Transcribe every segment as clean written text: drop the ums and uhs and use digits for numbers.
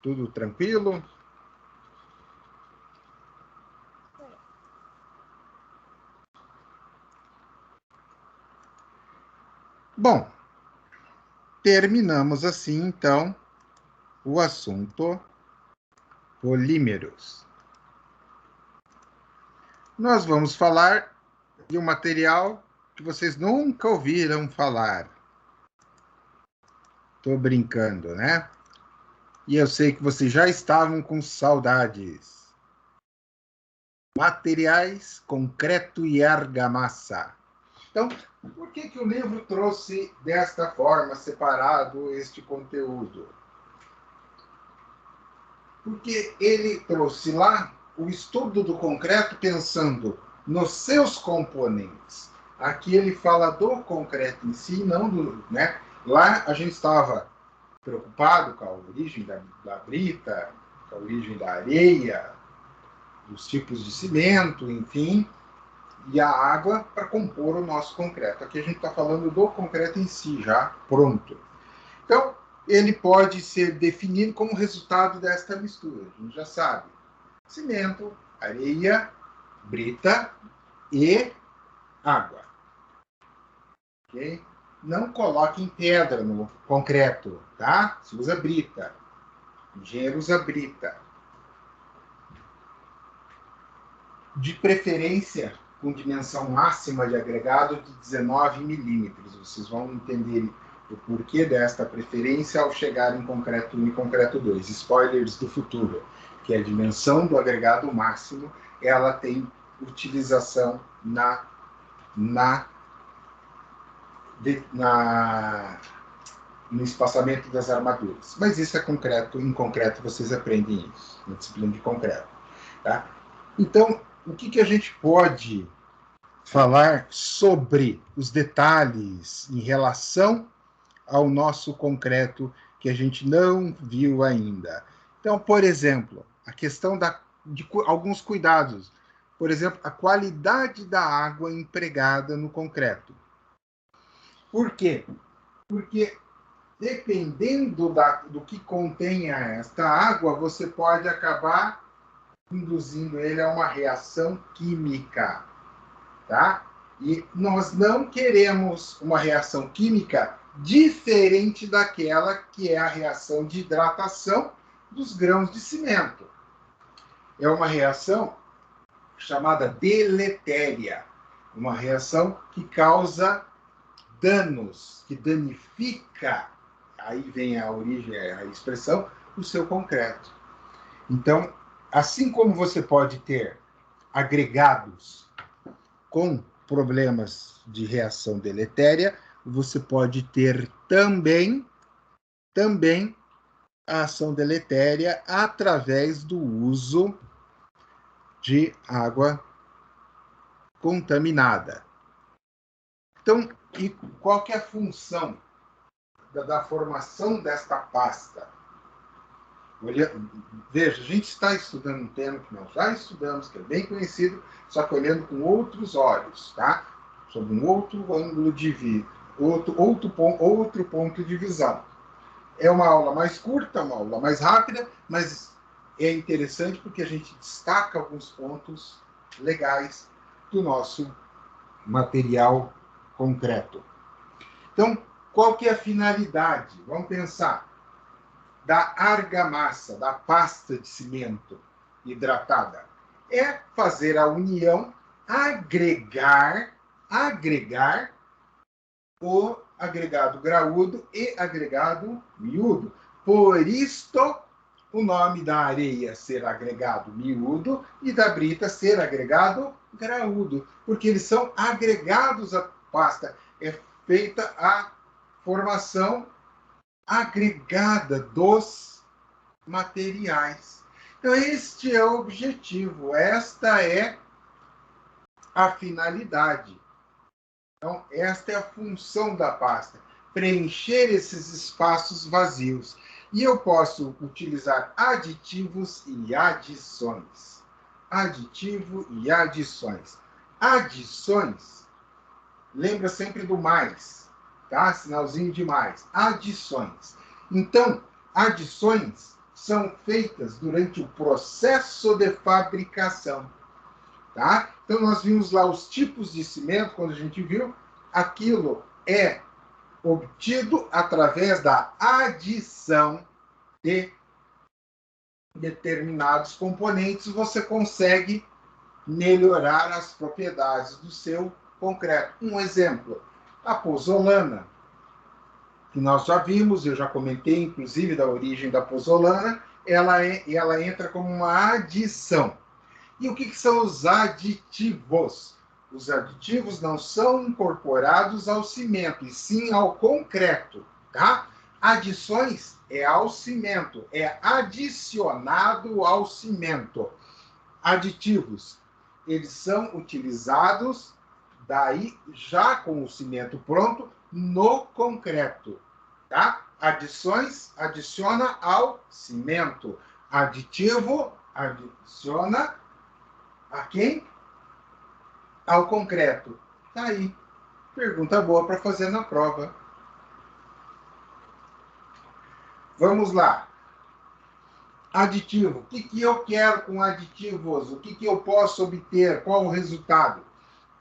Tudo tranquilo? Bom, terminamos assim, então, o assunto polímeros. Nós vamos falar de um material que vocês nunca ouviram falar. Estou brincando, né? E eu sei que vocês já estavam com saudades. Materiais, concreto e argamassa. Então, por que o livro trouxe desta forma, separado, este conteúdo? Porque ele trouxe lá o estudo do concreto pensando nos seus componentes. Aqui ele fala do concreto em si, não do. Né? Lá a gente estava preocupado com a origem da brita, com a origem da areia, dos tipos de cimento, enfim, e a água para compor o nosso concreto. Aqui a gente está falando do concreto em si, já pronto. Então, ele pode ser definido como resultado desta mistura. A gente já sabe. Cimento, areia, brita e água. Okay? Não coloquem pedra no concreto, tá? Se usa brita. O engenheiro usa brita. De preferência com dimensão máxima de agregado de 19 milímetros. Vocês vão entender o porquê desta preferência ao chegar em concreto 1 e concreto 2. Spoilers do futuro, que é a dimensão do agregado máximo, ela tem utilização no espaçamento das armaduras. Mas isso é concreto, em concreto vocês aprendem isso, na disciplina de concreto. Tá? Então, o que a gente pode falar sobre os detalhes em relação ao nosso concreto que a gente não viu ainda? Então, por exemplo, a questão de alguns cuidados. Por exemplo, a qualidade da água empregada no concreto. Por quê? Porque dependendo do que contenha esta água, você pode acabar induzindo ele a uma reação química, tá? E nós não queremos uma reação química diferente daquela que é a reação de hidratação dos grãos de cimento. É uma reação chamada deletéria, uma reação que causa danos, que danifica, aí vem a origem, a expressão, o seu concreto. Então, assim como você pode ter agregados com problemas de reação deletéria, você pode ter também a ação deletéria através do uso de água contaminada. Então, e qual que é a função da formação desta pasta? Veja, a gente está estudando um tema que nós já estudamos, que é bem conhecido, só que olhando com outros olhos, tá? Sob um outro ângulo de vista, outro ponto de visão. É uma aula mais curta, uma aula mais rápida, mas é interessante porque a gente destaca alguns pontos legais do nosso material concreto. Então, qual que é a finalidade? Vamos pensar. Da argamassa, da pasta de cimento hidratada, é fazer a união, agregar o agregado graúdo e agregado miúdo. Por isto, o nome da areia ser agregado miúdo e da brita ser agregado graúdo, porque eles são agregados à pasta. É feita a formação agregada dos materiais. Então, este é o objetivo, esta é a finalidade. Então, esta é a função da pasta, preencher esses espaços vazios. E eu posso utilizar aditivos e adições. Aditivo e adições. Adições, lembra sempre do mais, tá? Sinalzinho de mais. Adições. Então, adições são feitas durante o processo de fabricação. Tá? Então, nós vimos lá os tipos de cimento, quando a gente viu, aquilo é obtido através da adição de determinados componentes, você consegue melhorar as propriedades do seu concreto. Um exemplo, a pozzolana, que nós já vimos, eu já comentei, inclusive, da origem da pozzolana, ela entra como uma adição. E o que são os aditivos? Os aditivos não são incorporados ao cimento, e sim ao concreto, tá? Adições é ao cimento, é adicionado ao cimento. Aditivos, eles são utilizados daí já com o cimento pronto no concreto, tá? Adições adiciona ao cimento. Aditivo adiciona a quem? Ao concreto. Tá aí. Pergunta boa para fazer na prova. Vamos lá. Aditivo. O que eu quero com aditivos? O que eu posso obter? Qual o resultado?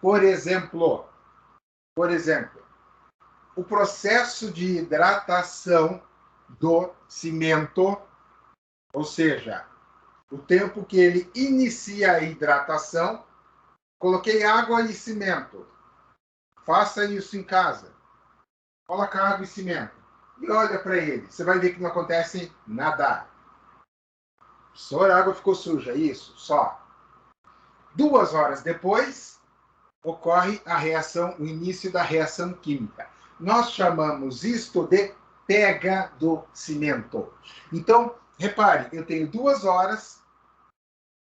Por exemplo, o processo de hidratação do cimento, ou seja, o tempo que ele inicia a hidratação, coloquei água e cimento. Faça isso em casa. Coloca água e cimento. E olha para ele. Você vai ver que não acontece nada. Só a água ficou suja. Isso, só. 2 horas depois, ocorre a reação, o início da reação química. Nós chamamos isto de pega do cimento. Então, repare, eu tenho 2 horas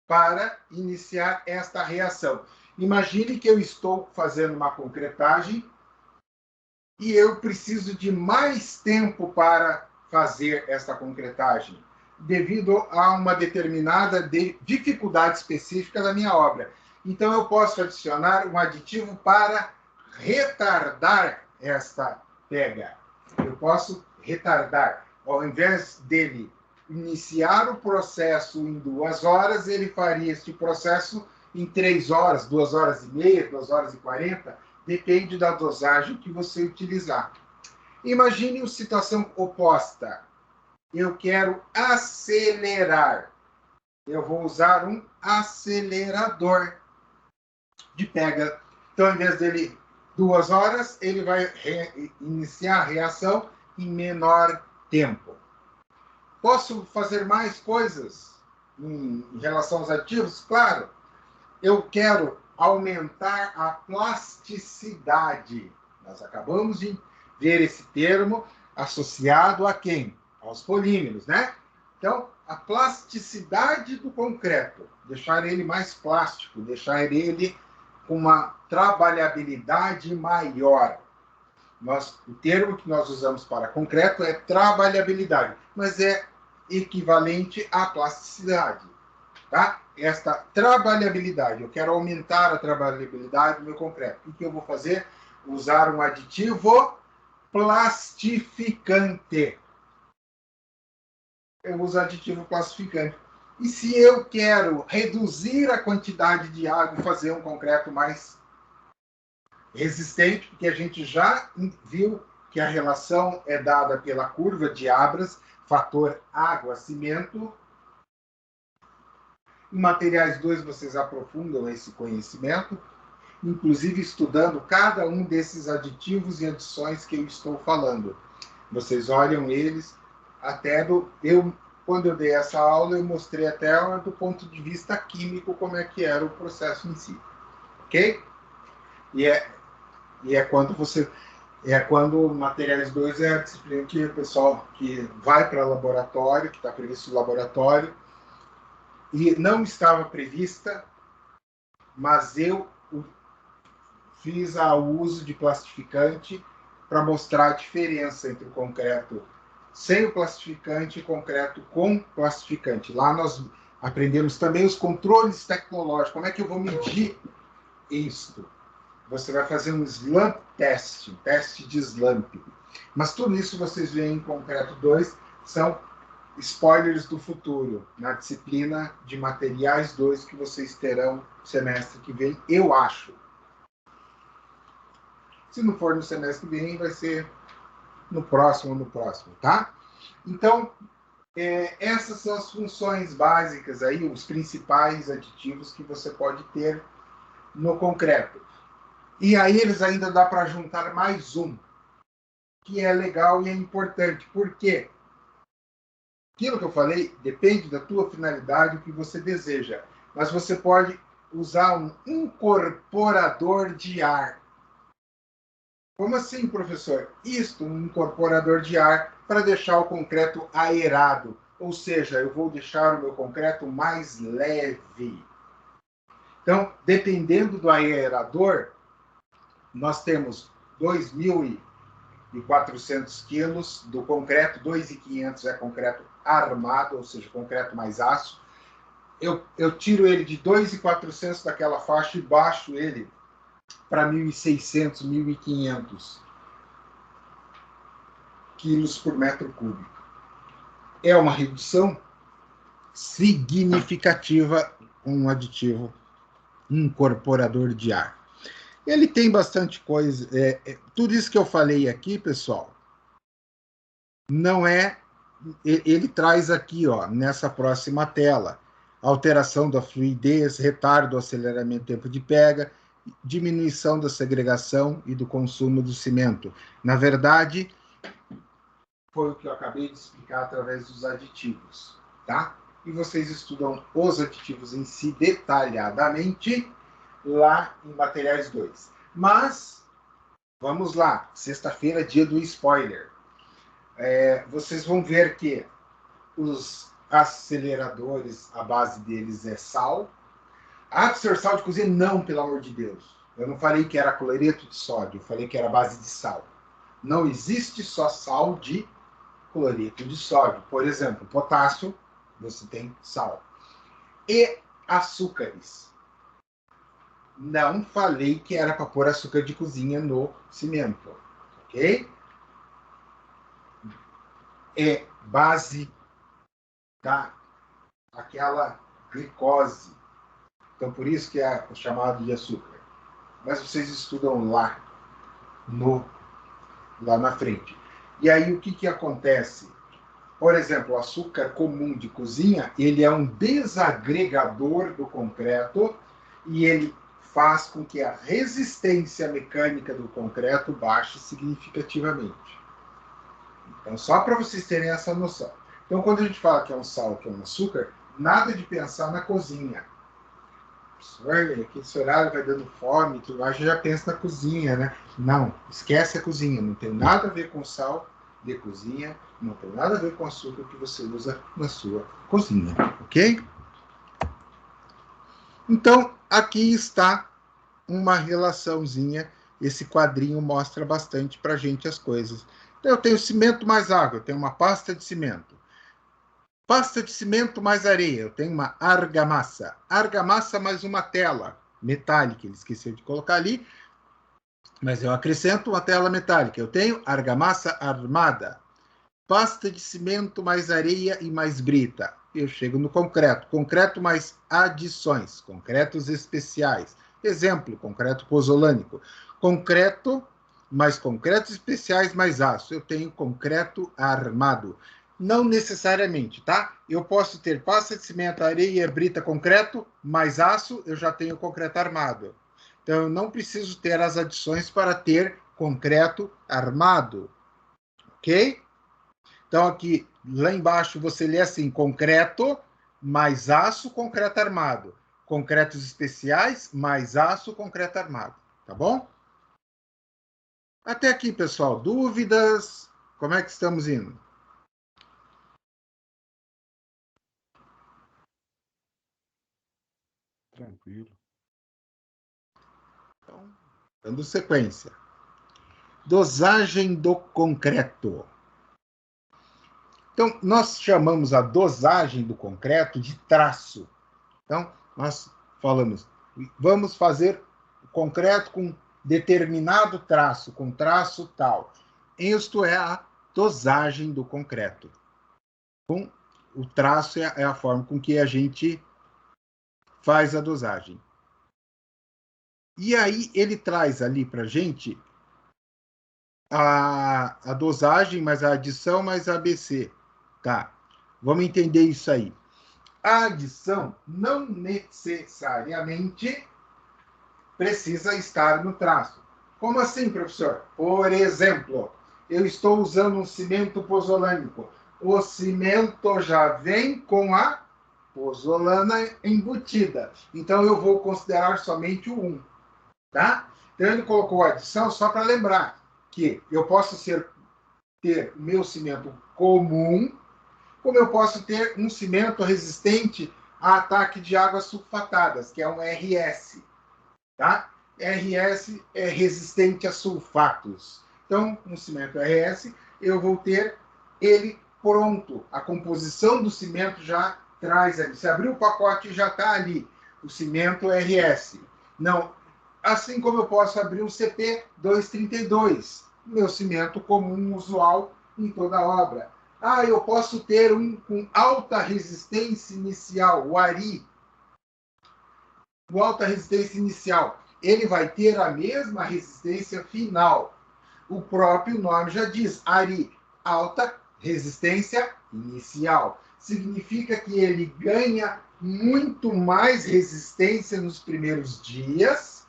para iniciar esta reação. Imagine que eu estou fazendo uma concretagem e eu preciso de mais tempo para fazer esta concretagem, devido a uma determinada dificuldade específica da minha obra. Então, eu posso adicionar um aditivo para retardar esta pega. Eu posso retardar. Ao invés dele iniciar o processo em 2 horas, ele faria este processo em 3 horas, 2 horas e meia, 2 horas e 40, depende da dosagem que você utilizar. Imagine uma situação oposta. Eu quero acelerar. Eu vou usar um acelerador de pega. Então, ao invés dele 2 horas, ele vai iniciar a reação em menor tempo. Posso fazer mais coisas em relação aos aditivos? Claro. Eu quero aumentar a plasticidade. Nós acabamos de ver esse termo associado a quem? Aos polímeros, né? Então, a plasticidade do concreto, deixar ele mais plástico, deixar ele com uma trabalhabilidade maior. O termo que nós usamos para concreto é trabalhabilidade, mas é equivalente à plasticidade. Tá? Esta trabalhabilidade, eu quero aumentar a trabalhabilidade do meu concreto. O que eu vou fazer? Usar um aditivo plastificante. Eu uso aditivo plastificante. E se eu quero reduzir a quantidade de água e fazer um concreto mais resistente, porque a gente já viu que a relação é dada pela curva de Abras, fator água-cimento. Em materiais 2, vocês aprofundam esse conhecimento, inclusive estudando cada um desses aditivos e adições que eu estou falando. Vocês olham eles até quando eu dei essa aula, eu mostrei até do ponto de vista químico como é que era o processo em si. Ok? E é quando materiais 2 é a disciplina que o pessoal que vai para o laboratório, que está previsto no laboratório, e não estava prevista, mas eu fiz o uso de plastificante para mostrar a diferença entre o concreto sem o plastificante e o concreto com plastificante. Lá nós aprendemos também os controles tecnológicos. Como é que eu vou medir isto? Você vai fazer um slump test, um teste de slump. Mas tudo isso vocês veem em concreto 2, são spoilers do futuro, na disciplina de Materiais 2 que vocês terão semestre que vem, eu acho. Se não for no semestre que vem, vai ser no próximo, tá? Então, essas são as funções básicas aí, os principais aditivos que você pode ter no concreto. E aí eles ainda dá para juntar mais um, que é legal e é importante. Por quê? Aquilo que eu falei depende da tua finalidade, o que você deseja. Mas você pode usar um incorporador de ar. Como assim, professor? Isto, um incorporador de ar para deixar o concreto aerado. Ou seja, eu vou deixar o meu concreto mais leve. Então, dependendo do aerador, nós temos 2.400 quilos do concreto, 2.500 é concreto armado, ou seja, concreto mais aço. Eu tiro ele de 2.400 daquela faixa e baixo ele para 1.600, 1.500 quilos por metro cúbico. É uma redução significativa com um aditivo incorporador de ar. Ele tem bastante coisa. Tudo isso que eu falei aqui, pessoal, não é. Ele traz aqui, ó, nessa próxima tela, alteração da fluidez, retardo do aceleramento do tempo de pega, diminuição da segregação e do consumo do cimento. Na verdade, foi o que eu acabei de explicar através dos aditivos, tá? E vocês estudam os aditivos em si detalhadamente lá em Materiais 2. Mas, vamos lá, sexta-feira, dia do spoiler. Vocês vão ver que os aceleradores, a base deles é sal. Ah, professor, sal de cozinha? Não, pelo amor de Deus. Eu não falei que era cloreto de sódio, eu falei que era base de sal. Não existe só sal de cloreto de sódio. Por exemplo, potássio, você tem sal. E açúcares. Não falei que era para pôr açúcar de cozinha no cimento, ok? É base daquela glicose. Então, por isso que é chamado de açúcar. Mas vocês estudam lá na frente. E aí, o que acontece? Por exemplo, o açúcar comum de cozinha, ele é um desagregador do concreto e ele faz com que a resistência mecânica do concreto baixe significativamente. Então, só para vocês terem essa noção. Então, quando a gente fala que é um sal, que é um açúcar, nada de pensar na cozinha. Aqui esse horário vai dando fome, tudo mais, já pensa na cozinha, né? Não, esquece a cozinha, não tem nada a ver com sal de cozinha, não tem nada a ver com açúcar que você usa na sua cozinha, ok? Então, aqui está uma relaçãozinha, esse quadrinho mostra bastante para a gente as coisas. Então, eu tenho cimento mais água, eu tenho uma pasta de cimento. Pasta de cimento mais areia, eu tenho uma argamassa. Argamassa mais uma tela metálica, ele esqueceu de colocar ali, mas eu acrescento uma tela metálica. Eu tenho argamassa armada. Pasta de cimento mais areia e mais brita. Eu chego no concreto. Concreto mais adições, concretos especiais. Exemplo, concreto pozolânico. Concreto mais concretos especiais mais aço. Eu tenho concreto armado. Não necessariamente, tá? Eu posso ter pasta de cimento, areia, brita, concreto, mais aço, eu já tenho concreto armado. Então, eu não preciso ter as adições para ter concreto armado. Ok? Então, aqui, lá embaixo, você lê assim, concreto, mais aço, concreto armado. Concretos especiais, mais aço, concreto armado. Tá bom? Até aqui, pessoal. Dúvidas? Como é que estamos indo? Tranquilo. Então, dando sequência. Dosagem do concreto. Então, nós chamamos a dosagem do concreto de traço. Então, nós falamos, vamos fazer o concreto com determinado traço, com traço tal. Isto é a dosagem do concreto. Com o traço é a forma com que a gente faz a dosagem. E aí ele traz ali para a gente a dosagem, mais a adição, mais a ABC. Tá, vamos entender isso aí. A adição não necessariamente precisa estar no traço. Como assim, professor? Por exemplo, eu estou usando um cimento pozolânico. O cimento já vem com a pozolana embutida. Então, eu vou considerar somente o 1. Tá? Então, ele colocou a adição só para lembrar que eu posso ter o meu cimento comum, como eu posso ter um cimento resistente a ataque de águas sulfatadas, que é um RS. Tá? RS é resistente a sulfatos. Então, no cimento RS, eu vou ter ele pronto. A composição do cimento já traz ali. Se abrir o pacote, já está ali. O cimento RS. Não, assim como eu posso abrir um CP 232, meu cimento comum usual em toda a obra. Ah, eu posso ter um com alta resistência inicial, o ARI. O alta resistência inicial, ele vai ter a mesma resistência final. O próprio nome já diz, ARI, alta resistência inicial. Significa que ele ganha muito mais resistência nos primeiros dias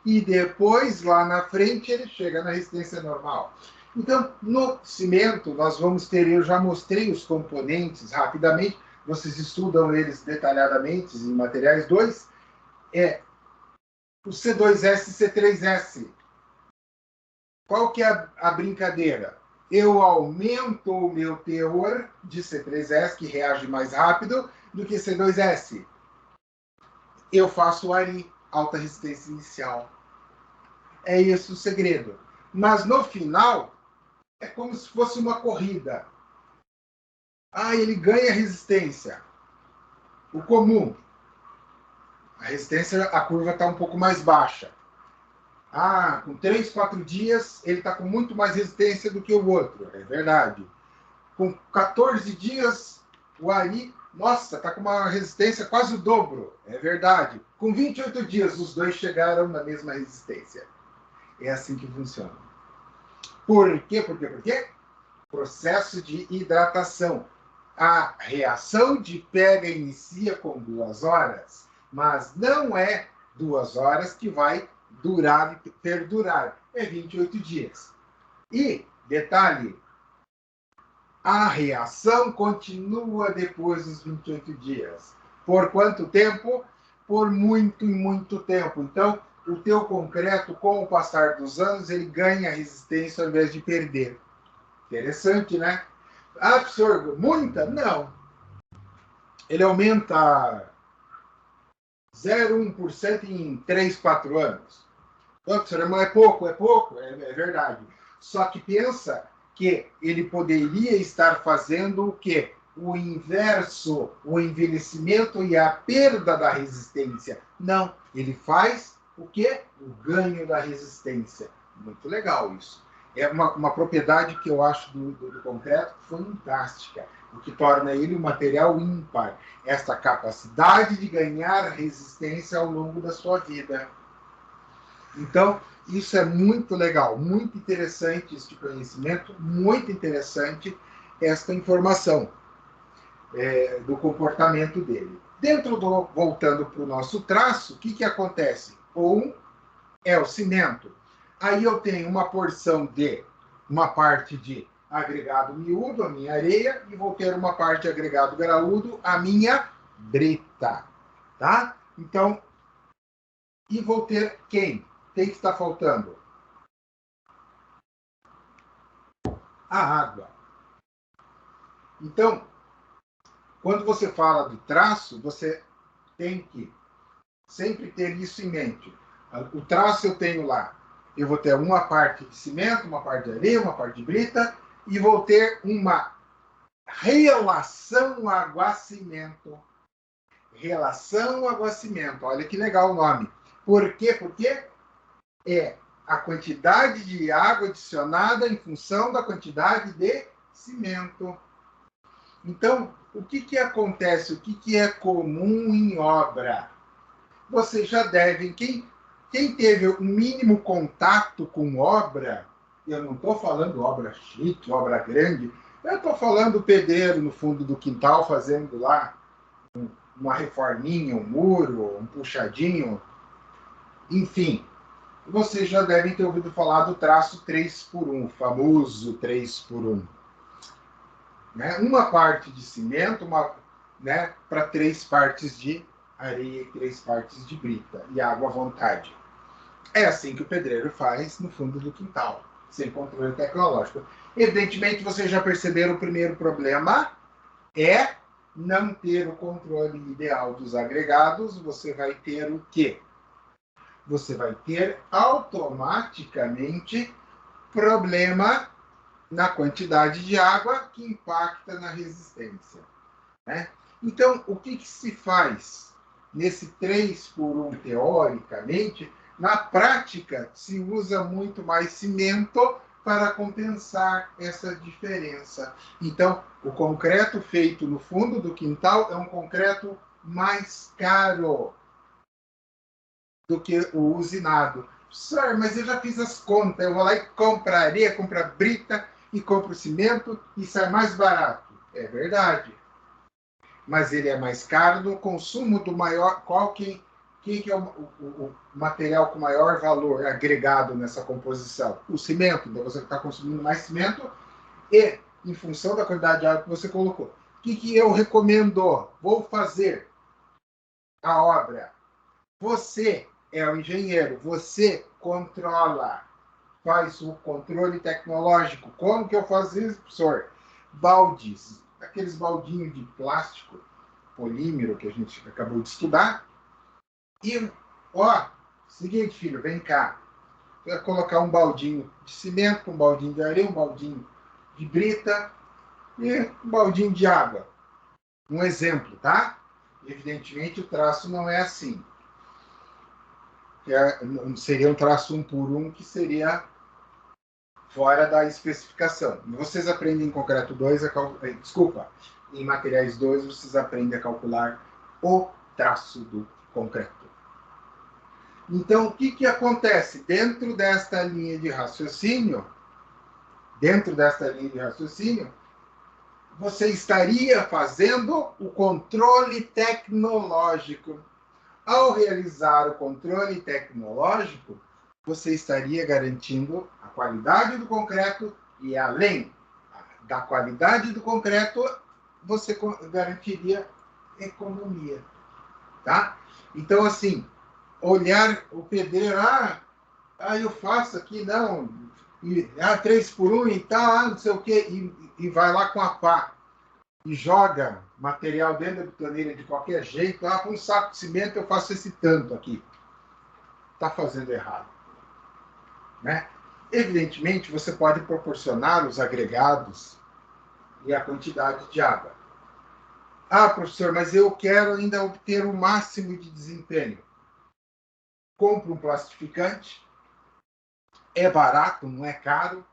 e depois, lá na frente, ele chega na resistência normal. Então, no cimento, nós vamos ter, eu já mostrei os componentes rapidamente, vocês estudam eles detalhadamente em materiais 2, o C2S e C3S. Qual que é a brincadeira? Eu aumento o meu teor de C3S, que reage mais rápido, do que C2S. Eu faço ARI, alta resistência inicial. É esse o segredo. Mas no final, é como se fosse uma corrida. Ah, ele ganha resistência. O comum. A resistência, a curva está um pouco mais baixa. Ah, com 3, 4 dias, ele está com muito mais resistência do que o outro. É verdade. Com 14 dias, o ARI, nossa, está com uma resistência quase o dobro. É verdade. Com 28 dias, os dois chegaram na mesma resistência. É assim que funciona. Por quê? Por quê? Por quê? Processo de hidratação. A reação de pega inicia com 2 horas, mas não é 2 horas que vai durar e perdurar. É 28 dias. E, detalhe, a reação continua depois dos 28 dias. Por quanto tempo? Por muito e muito tempo. Então, o teu concreto, com o passar dos anos, ele ganha resistência ao invés de perder. Interessante, né? Ah, professor, muita? Não. Ele aumenta 0,1% em 3, 4 anos. Não, professor, mas é pouco, é verdade. Só que pensa que ele poderia estar fazendo o quê? O inverso, o envelhecimento e a perda da resistência. Não, ele faz o quê? O ganho da resistência. Muito legal isso. É uma propriedade que eu acho do concreto fantástica, o que torna ele um material ímpar. Essa capacidade de ganhar resistência ao longo da sua vida. Então, isso é muito legal, muito interessante este conhecimento, muito interessante esta informação do comportamento dele. Voltando para o nosso traço, o que acontece? Um é o cimento. Aí eu tenho uma porção de, uma parte de agregado miúdo, a minha areia, e vou ter uma parte de agregado graúdo, a minha brita. Tá? Então, e vou ter quem? Quem que está faltando? A água. Então, quando você fala do traço, você tem que sempre ter isso em mente. O traço eu tenho lá. Eu vou ter uma parte de cimento, uma parte de areia, uma parte de brita, e vou ter uma relação água-cimento. Relação água-cimento. Olha que legal o nome. Por quê? Porque é a quantidade de água adicionada em função da quantidade de cimento. Então, o que acontece? O que é comum em obra? Vocês já devem, quem teve o mínimo contato com obra, eu não estou falando obra chique, obra grande, eu estou falando pedreiro no fundo do quintal fazendo lá uma reforminha, um muro, um puxadinho, enfim, vocês já devem ter ouvido falar do traço 3x1, o famoso 3x1. Né? Uma parte de cimento, né, para 3 partes de areia e 3 partes de brita e água à vontade. É assim que o pedreiro faz no fundo do quintal, sem controle tecnológico. Evidentemente, vocês já perceberam o primeiro problema é não ter o controle ideal dos agregados. Você vai ter o quê? Você vai ter automaticamente problema na quantidade de água que impacta na resistência. Né? Então, o que se faz nesse 3x1 teoricamente? Na prática, se usa muito mais cimento para compensar essa diferença. Então, o concreto feito no fundo do quintal é um concreto mais caro do que o usinado. Senhor, mas eu já fiz as contas, eu vou lá e compro areia, compro brita e compro cimento e sai mais barato. É verdade. Mas ele é mais caro no consumo do maior. Quem que é o material com maior valor agregado nessa composição? O cimento. Então você está consumindo mais cimento e, em função da quantidade de água que você colocou. O que eu recomendo? Vou fazer a obra. Você é o engenheiro, você controla, faz o controle tecnológico. Como que eu faço isso, professor? Baldes, aqueles baldinhos de plástico, polímero que a gente acabou de estudar. E, ó, seguinte, filho, vem cá. Você vai colocar um baldinho de cimento, um baldinho de areia, um baldinho de brita e um baldinho de água. Um exemplo, tá? Evidentemente, o traço não é assim. Seria um traço 1x1 que seria fora da especificação. Vocês aprendem em concreto 2, desculpa, em materiais 2 vocês aprendem a calcular o traço do concreto. Então, o que acontece? Dentro desta linha de raciocínio, você estaria fazendo o controle tecnológico. Ao realizar o controle tecnológico, você estaria garantindo a qualidade do concreto e, além da qualidade do concreto, você garantiria economia. Tá? Então, assim, olhar o pedreiro, eu faço aqui, não, 3x1 e tal, não sei o quê, e vai lá com a pá e joga material dentro da betoneira de qualquer jeito, com um saco de cimento eu faço esse tanto aqui. Está fazendo errado. Né? Evidentemente, você pode proporcionar os agregados e a quantidade de água. Professor, mas eu quero ainda obter o máximo de desempenho. Compre um plastificante, é barato, não é caro,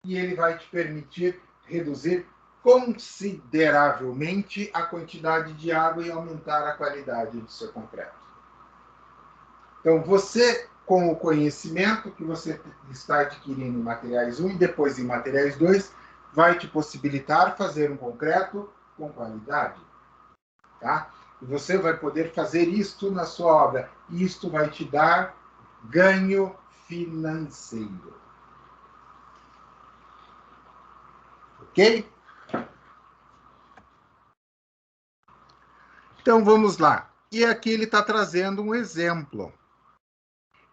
e ele vai te permitir reduzir consideravelmente a quantidade de água e aumentar a qualidade do seu concreto. Então, você, com o conhecimento que você está adquirindo em materiais 1 e depois em materiais 2, vai te possibilitar fazer um concreto com qualidade. Tá? E você vai poder fazer isto na sua obra. E isto vai te dar ganho financeiro. Ok? Então vamos lá. E aqui ele está trazendo um exemplo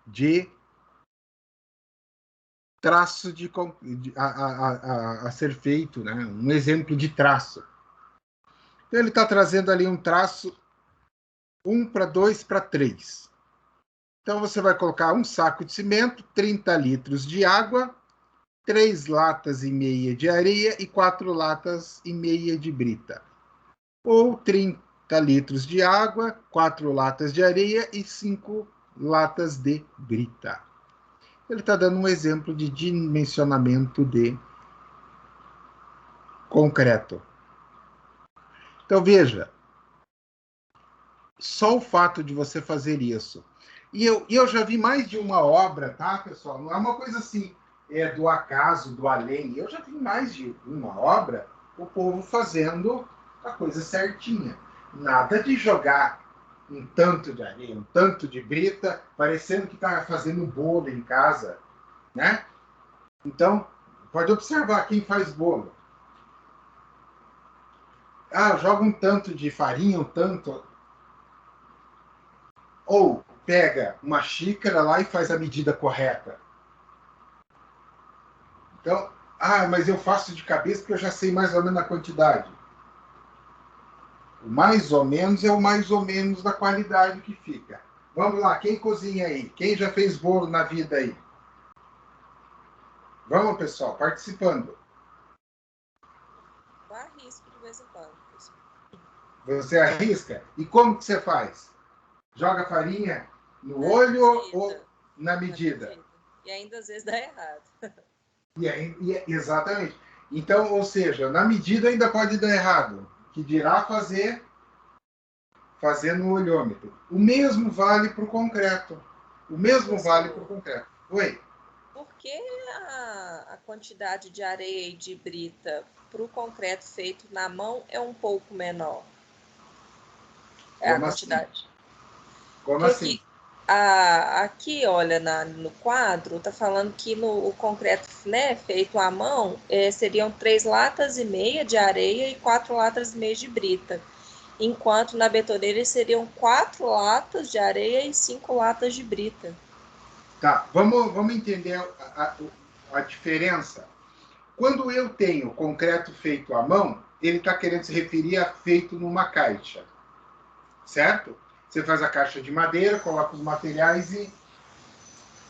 de traço a ser feito, né? Um exemplo de traço. Então ele está trazendo ali um traço 1:2:3. Então você vai colocar um saco de cimento, 30 litros de água, 3 latas e meia de areia e 4 latas e meia de brita. Ou 30 litros de água, 4 latas de areia e 5 latas de brita. Ele está dando um exemplo de dimensionamento de concreto. Então, veja, só o fato de você fazer isso. E eu já vi mais de uma obra, tá, pessoal? Não é uma coisa assim, do acaso, do além. Eu já vi mais de uma obra, o povo fazendo a coisa certinha. Nada de jogar um tanto de areia, um tanto de brita, parecendo que está fazendo bolo em casa, né? Então, pode observar quem faz bolo. Ah, joga um tanto de farinha, um tanto. Ou pega uma xícara lá e faz a medida correta. Então, mas eu faço de cabeça porque eu já sei mais ou menos a quantidade. O mais ou menos é o mais ou menos da qualidade que fica. Vamos lá, quem cozinha aí? Quem já fez bolo na vida aí? Vamos, pessoal, participando. Eu arrisco de vez em quando. Você arrisca? E como que você faz? Joga farinha no Na olho medida. ou na medida? E ainda às vezes dá errado. Exatamente. Então, ou seja, na medida ainda pode dar errado. Que dirá fazer no olhômetro. O mesmo vale para o concreto. O mesmo vale para o concreto. Oi? Por que a quantidade de areia e de brita para o concreto feito na mão é um pouco menor? É a quantidade. Assim? Como Porque assim? aqui, olha, no quadro, está falando que o concreto, né, feito à mão, seriam 3,5 latas de areia e 4,5 latas de brita. Enquanto na betoneira seriam 4 latas de areia e 5 latas de brita. Tá, vamos entender a diferença. Quando eu tenho concreto feito à mão, ele está querendo se referir a feito numa caixa. Certo? Você faz a caixa de madeira, coloca os materiais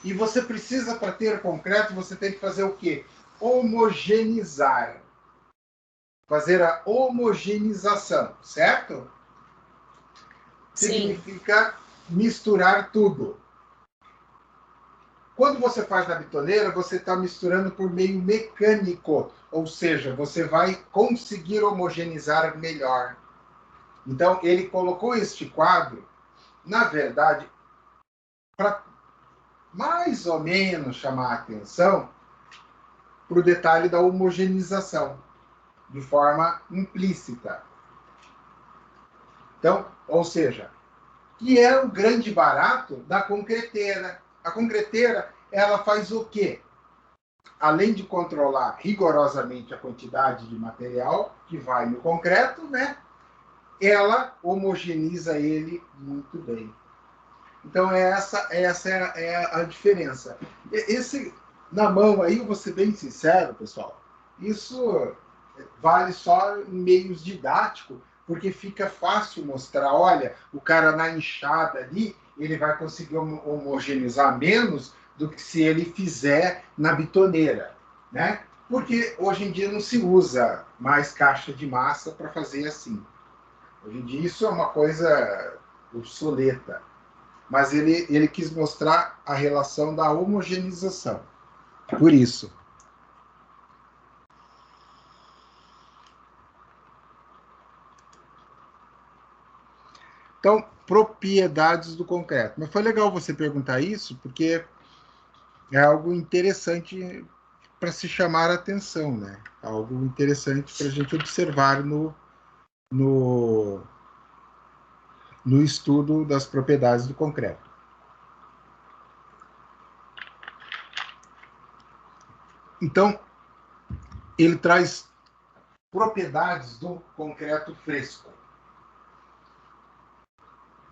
e você precisa, para ter concreto, você tem que fazer o quê? Homogeneizar. Fazer a homogeneização, certo? Sim. Significa misturar tudo. Quando você faz na bitoneira, você está misturando por meio mecânico, ou seja, você vai conseguir homogeneizar melhor. Então, ele colocou este quadro, na verdade, para mais ou menos chamar a atenção para o detalhe da homogeneização, de forma implícita. Então, ou seja, que é o grande barato da concreteira. A concreteira, ela faz o quê? Além de controlar rigorosamente a quantidade de material que vai no concreto, né? Ela homogeneiza ele muito bem. Então, essa é a diferença. Esse, na mão aí, eu vou ser bem sincero, pessoal, isso vale só em meios didáticos, porque fica fácil mostrar, olha, o cara na enxada ali, ele vai conseguir homogeneizar menos do que se ele fizer na bitoneira, né? Porque hoje em dia não se usa mais caixa de massa para fazer assim. Hoje em dia isso é uma coisa obsoleta. Mas ele quis mostrar a relação da homogeneização. Por isso. Então, propriedades do concreto. Mas foi legal você perguntar isso, porque é algo interessante para se chamar a atenção, né? Algo interessante para a gente observar no, no estudo das propriedades do concreto. Então, ele traz propriedades do concreto fresco.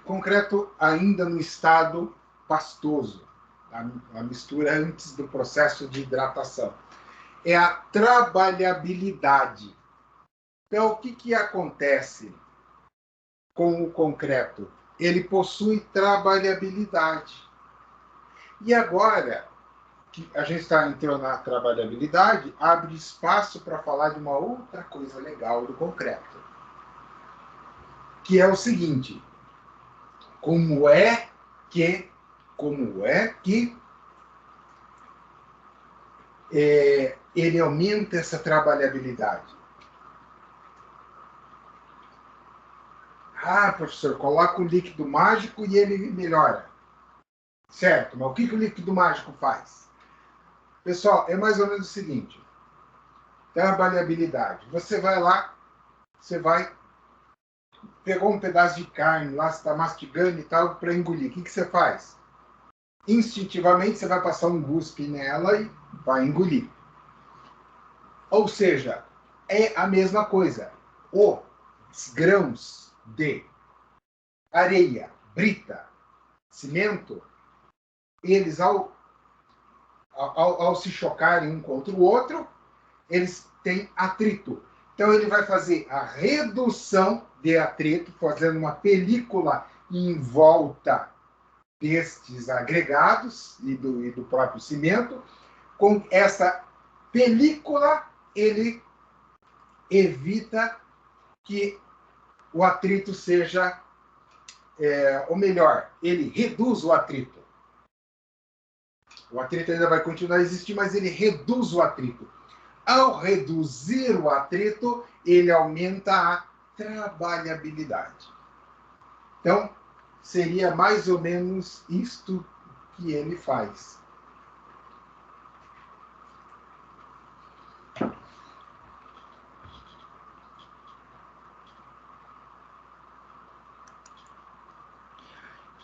Concreto ainda no estado pastoso, a mistura antes do processo de hidratação. É a trabalhabilidade. Então, o que acontece com o concreto? Ele possui trabalhabilidade. E agora que a gente está entrando na trabalhabilidade, abre espaço para falar de uma outra coisa legal do concreto, que é o seguinte: como é que ele aumenta essa trabalhabilidade? Ah, professor, coloca um líquido mágico e ele melhora. Certo, mas o que o líquido mágico faz? Pessoal, é mais ou menos o seguinte. Trabalhabilidade. Você vai lá, você vai, pegou um pedaço de carne lá, você está mastigando e tal, para engolir. O que você faz? Instintivamente, você vai passar um guspe nela e vai engolir. Ou seja, é a mesma coisa. Os grãos de areia, brita, cimento, eles, ao se chocarem um contra o outro, eles têm atrito. Então, ele vai fazer a redução de atrito, fazendo uma película em volta destes agregados e do próprio cimento. Com essa película, ele evita que o atrito seja, ou melhor, ele reduz o atrito. O atrito ainda vai continuar a existir, mas ele reduz o atrito. Ao reduzir o atrito, ele aumenta a trabalhabilidade. Então, seria mais ou menos isto que ele faz.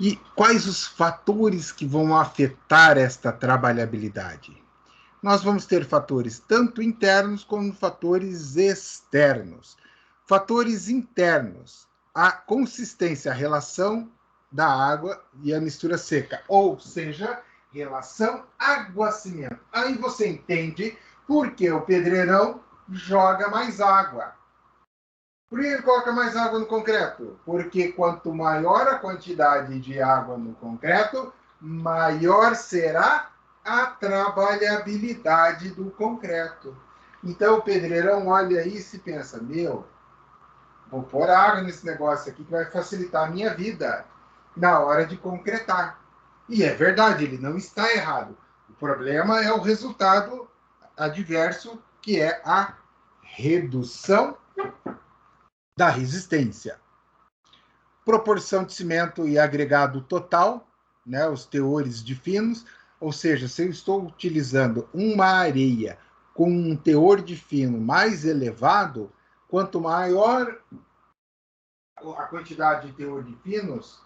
E quais os fatores que vão afetar esta trabalhabilidade? Nós vamos ter fatores tanto internos como fatores externos. Fatores internos, a consistência, a relação da água e a mistura seca, ou seja, relação água-cimento. Aí você entende por que o pedreirão joga mais água. Por que ele coloca mais água no concreto? Porque quanto maior a quantidade de água no concreto, maior será a trabalhabilidade do concreto. Então o pedreirão olha isso e pensa, vou pôr água nesse negócio aqui que vai facilitar a minha vida na hora de concretar. E é verdade, ele não está errado. O problema é o resultado adverso, que é a redução da resistência. Proporção de cimento e agregado total, né, os teores de finos, ou seja, se eu estou utilizando uma areia com um teor de fino mais elevado, quanto maior a quantidade de teor de finos,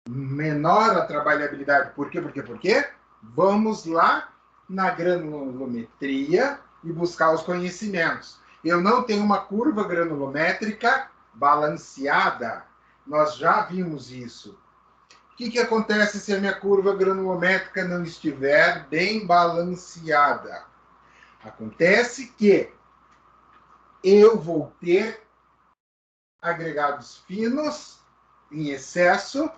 menor a trabalhabilidade. Por quê? Por quê? Vamos lá na granulometria e buscar os conhecimentos. Eu não tenho uma curva granulométrica balanceada. Nós já vimos isso. O que acontece se a minha curva granulométrica não estiver bem balanceada? Acontece que eu vou ter agregados finos em excesso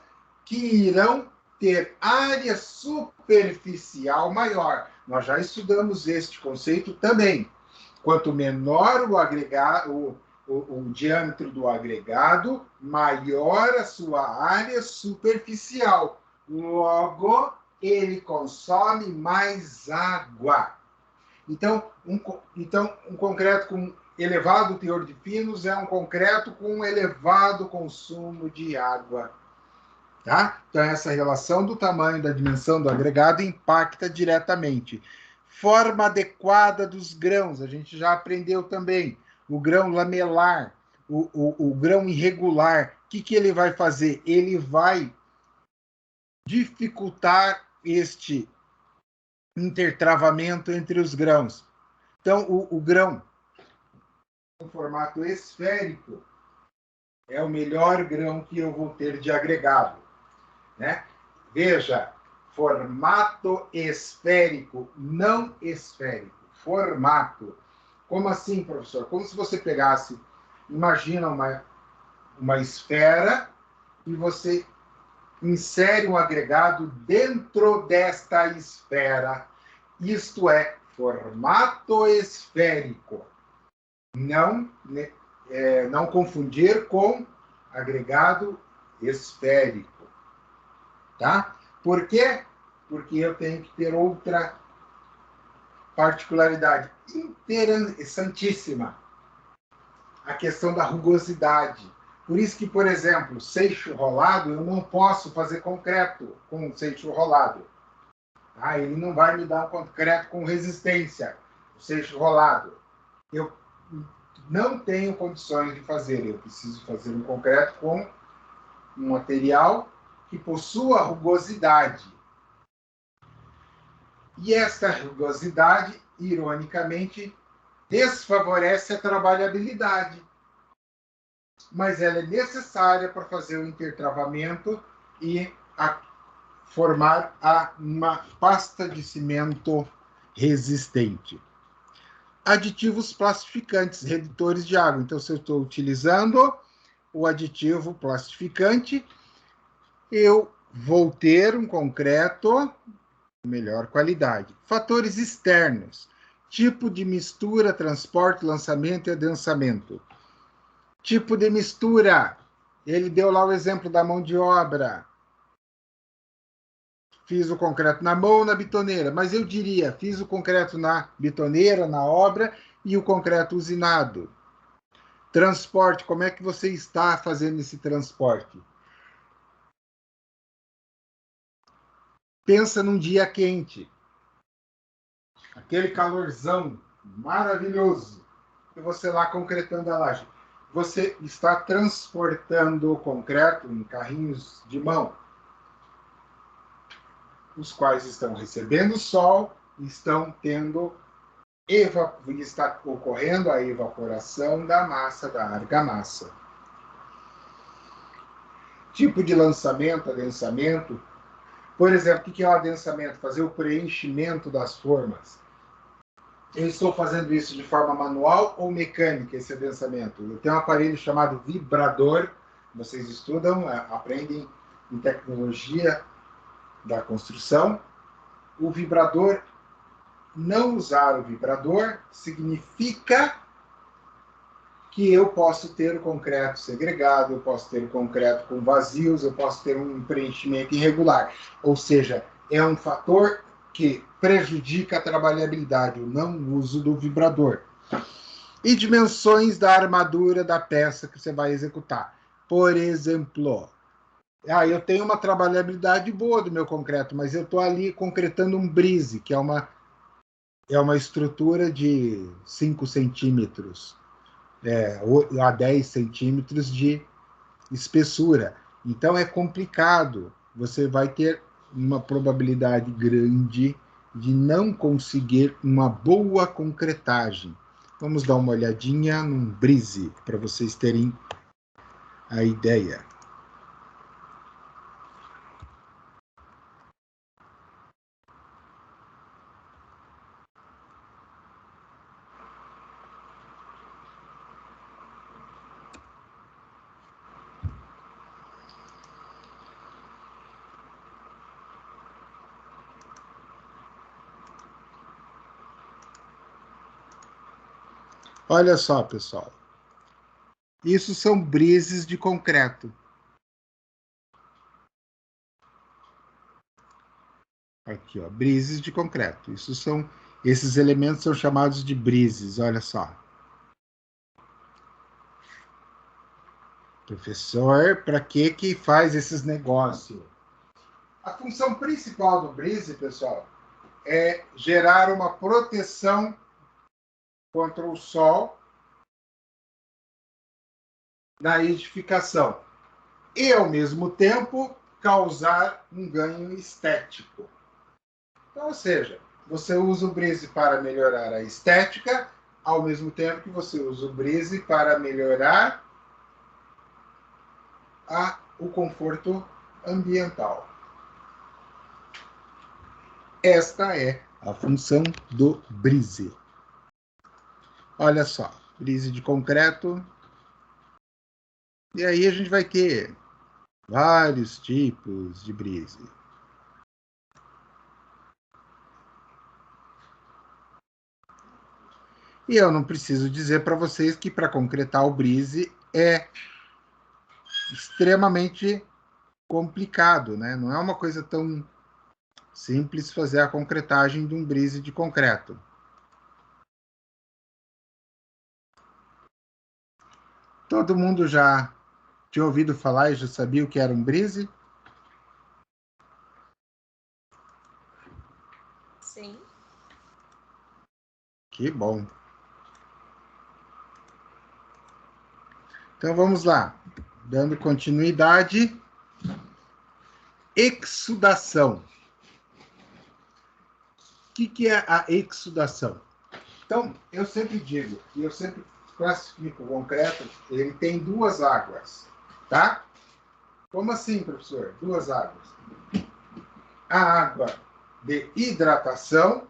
que irão ter área superficial maior. Nós já estudamos este conceito também. Quanto menor o agregado, o diâmetro do agregado, maior a sua área superficial. Logo, ele consome mais água. Então, um concreto com elevado teor de finos é um concreto com elevado consumo de água. Tá? Então, essa relação do tamanho, da dimensão do agregado impacta diretamente. Forma adequada dos grãos, a gente já aprendeu também. O grão lamelar, o grão irregular, o que ele vai fazer? Ele vai dificultar este intertravamento entre os grãos. Então, o grão em formato esférico é o melhor grão que eu vou ter de agregado. Né? Veja, formato esférico, não esférico. Formato. Como assim, professor? Como se você pegasse, imagina uma esfera e você insere um agregado dentro desta esfera. Isto é formato esférico. Não confundir com agregado esférico. Tá? Por quê? Porque eu tenho que ter outra particularidade interessantíssima. A questão da rugosidade. Por isso que, por exemplo, seixo rolado, eu não posso fazer concreto com seixo rolado. Ah, ele não vai me dar um concreto com resistência, o seixo rolado. Eu não tenho condições de fazer. Eu preciso fazer um concreto com um material que possua rugosidade. E esta rugosidade, ironicamente, desfavorece a trabalhabilidade. Mas ela é necessária para fazer o intertravamento e formar uma pasta de cimento resistente. Aditivos plastificantes, redutores de água. Então, se eu estou utilizando o aditivo plastificante, eu vou ter um concreto de melhor qualidade. Fatores externos. Tipo de mistura, transporte, lançamento e adensamento. Tipo de mistura. Ele deu lá o exemplo da mão de obra. Fiz o concreto na mão ou na bitoneira, mas eu diria, fiz o concreto na bitoneira, na obra, e o concreto usinado. Transporte, como é que você está fazendo esse transporte? Pensa num dia quente, aquele calorzão maravilhoso, e você lá concretando a laje. Você está transportando o concreto em carrinhos de mão, os quais estão recebendo sol, estão tendo está ocorrendo a evaporação da massa, da argamassa. Tipo de lançamento, adensamento. Por exemplo, o que é o adensamento? Fazer o preenchimento das formas. Eu estou fazendo isso de forma manual ou mecânica, esse adensamento? Eu tenho um aparelho chamado vibrador. Vocês estudam, aprendem em tecnologia da construção. O vibrador, não usar o vibrador significa que eu posso ter o concreto segregado, eu posso ter o concreto com vazios, eu posso ter um preenchimento irregular. Ou seja, é um fator que prejudica a trabalhabilidade, o não uso do vibrador. E dimensões da armadura da peça que você vai executar. Por exemplo, eu tenho uma trabalhabilidade boa do meu concreto, mas eu estou ali concretando um brise, que é uma estrutura de 5 centímetros. A 10 centímetros de espessura. Então é complicado. Você vai ter uma probabilidade grande de não conseguir uma boa concretagem. Vamos dar uma olhadinha num brise para vocês terem a ideia. Olha só, pessoal. Isso são brises de concreto. Aqui, ó, brises de concreto. Esses elementos são chamados de brises, olha só. Professor, para que faz esses negócios? A função principal do brise, pessoal, é gerar uma proteção contra o sol na edificação e, ao mesmo tempo, causar um ganho estético. Então, ou seja, você usa o brise para melhorar a estética, ao mesmo tempo que você usa o brise para melhorar o conforto ambiental. Esta é a função do brise. Olha só, brise de concreto. E aí a gente vai ter vários tipos de brise. E eu não preciso dizer para vocês que para concretar o brise é extremamente complicado, né? Não é uma coisa tão simples fazer a concretagem de um brise de concreto. Todo mundo já Tinha ouvido falar e já sabia o que era um brise? Sim. Que bom. Então vamos lá. Dando continuidade. Exsudação. O que é a exsudação? Então, eu sempre digo, e eu sempre classifico o concreto, ele tem duas águas, tá? Como assim, professor? Duas águas. A água de hidratação,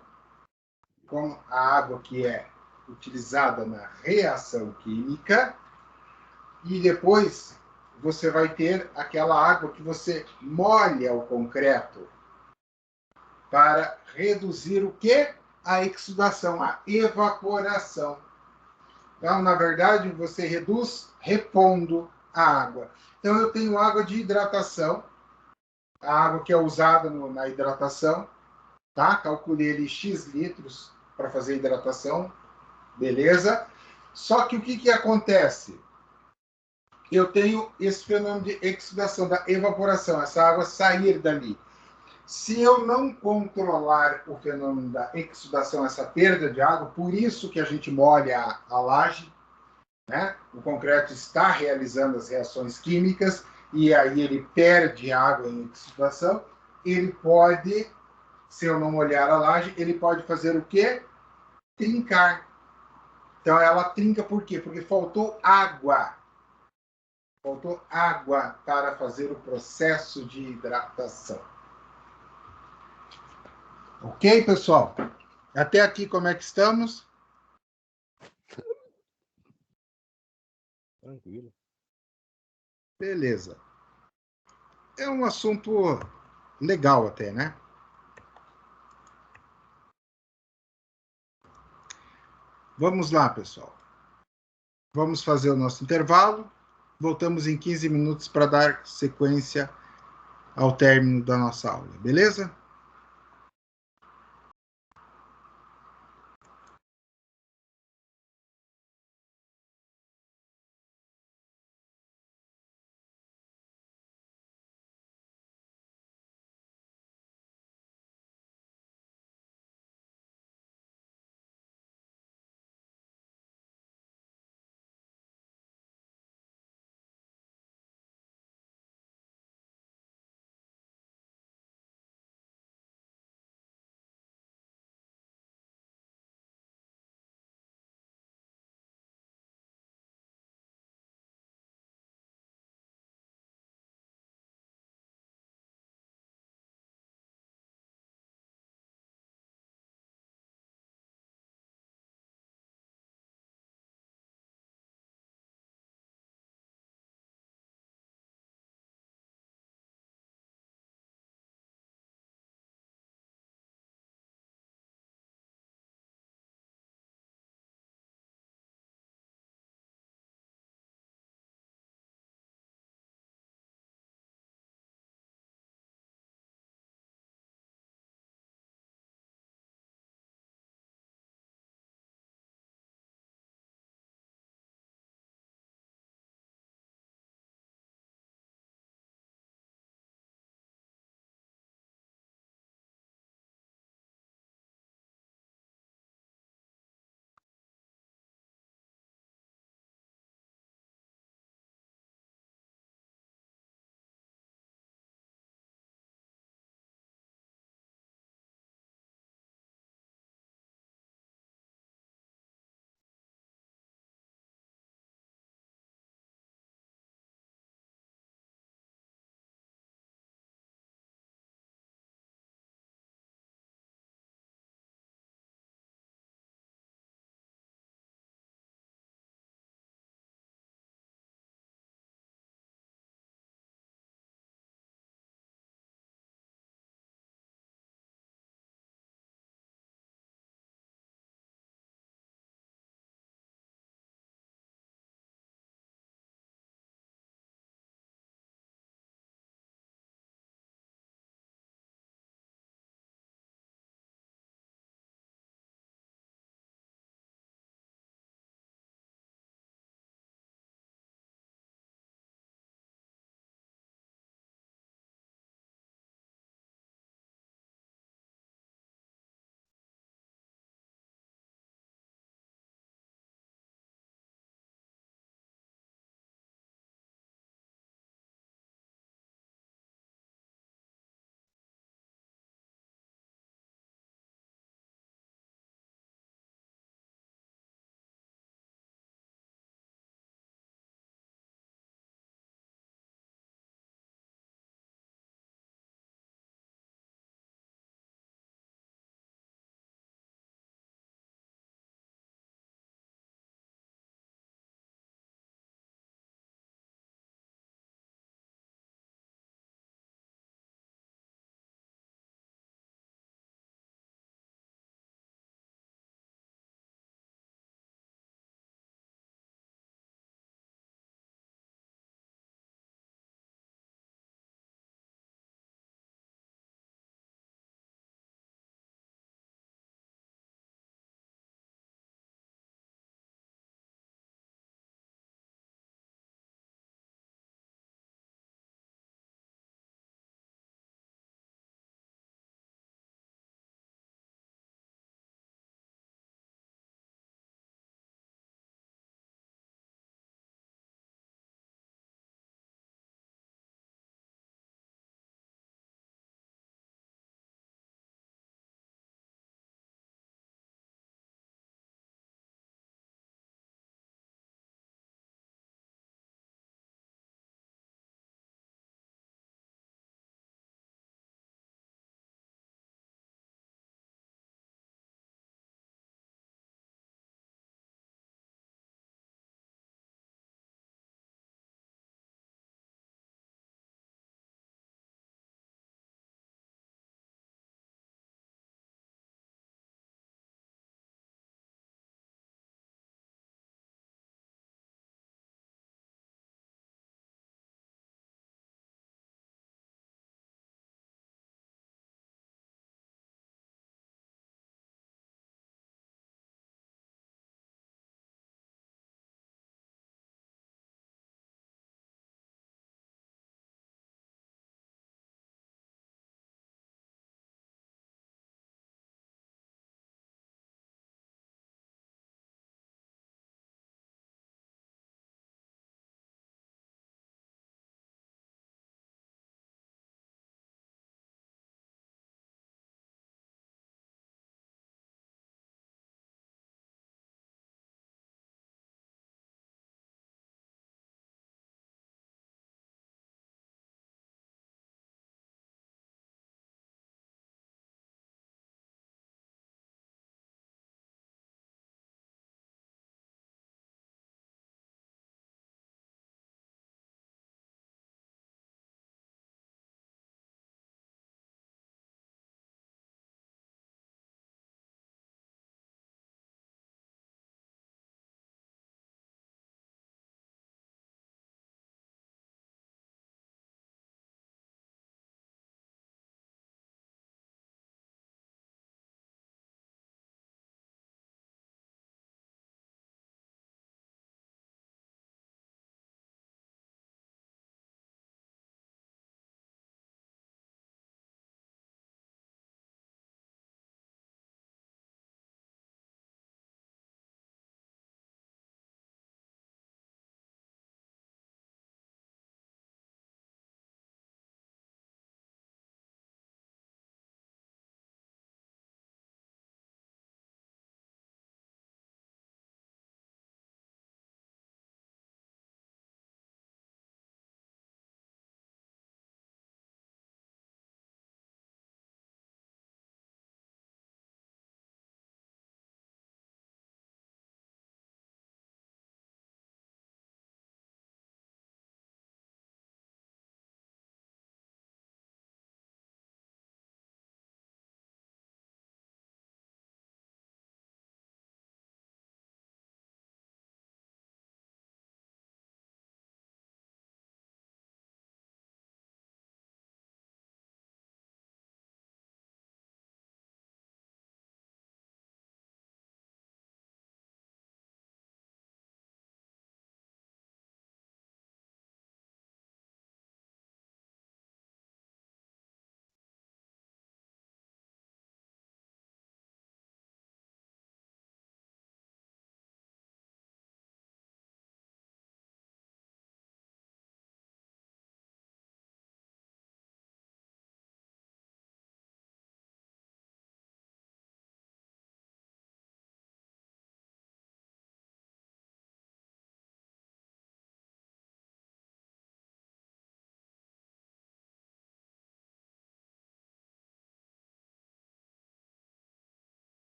como a água que é utilizada na reação química, e depois você vai ter aquela água que você molha o concreto para reduzir o que? A exsudação, a evaporação. Então, na verdade, você reduz repondo a água. Então, eu tenho água de hidratação, a água que é usada na hidratação, tá? Calculei ali X litros para fazer hidratação, beleza? Só que o que acontece? Eu tenho esse fenômeno de exsudação, da evaporação, essa água sair dali. Se eu não controlar o fenômeno da exsudação, essa perda de água, por isso que a gente molha a laje, né? O concreto está realizando as reações químicas e aí ele perde água em exsudação, ele pode, se eu não molhar a laje, ele pode fazer o quê? Trincar. Então ela trinca por quê? Porque faltou água. Faltou água para fazer o processo de hidratação. Ok, pessoal? Até aqui como é que estamos? Tranquilo. Beleza. É um assunto legal até, né? Vamos lá, pessoal. Vamos fazer o nosso intervalo. Voltamos em 15 minutos para dar sequência ao término da nossa aula, beleza?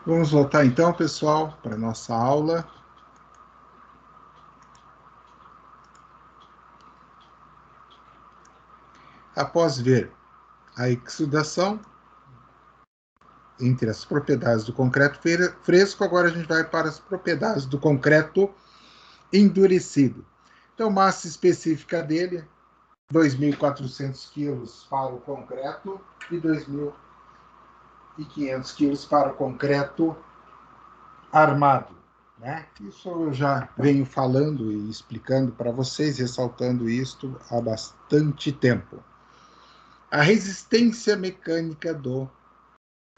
Vamos voltar então, pessoal, para a nossa aula. Após ver a exudação entre as propriedades do concreto fresco, agora a gente vai para as propriedades do concreto endurecido. Então, massa específica dele, 2.400 quilos para o concreto e 2.500 quilos para o concreto armado. Né? Isso eu já venho falando e explicando para vocês, ressaltando isto há bastante tempo. A resistência mecânica do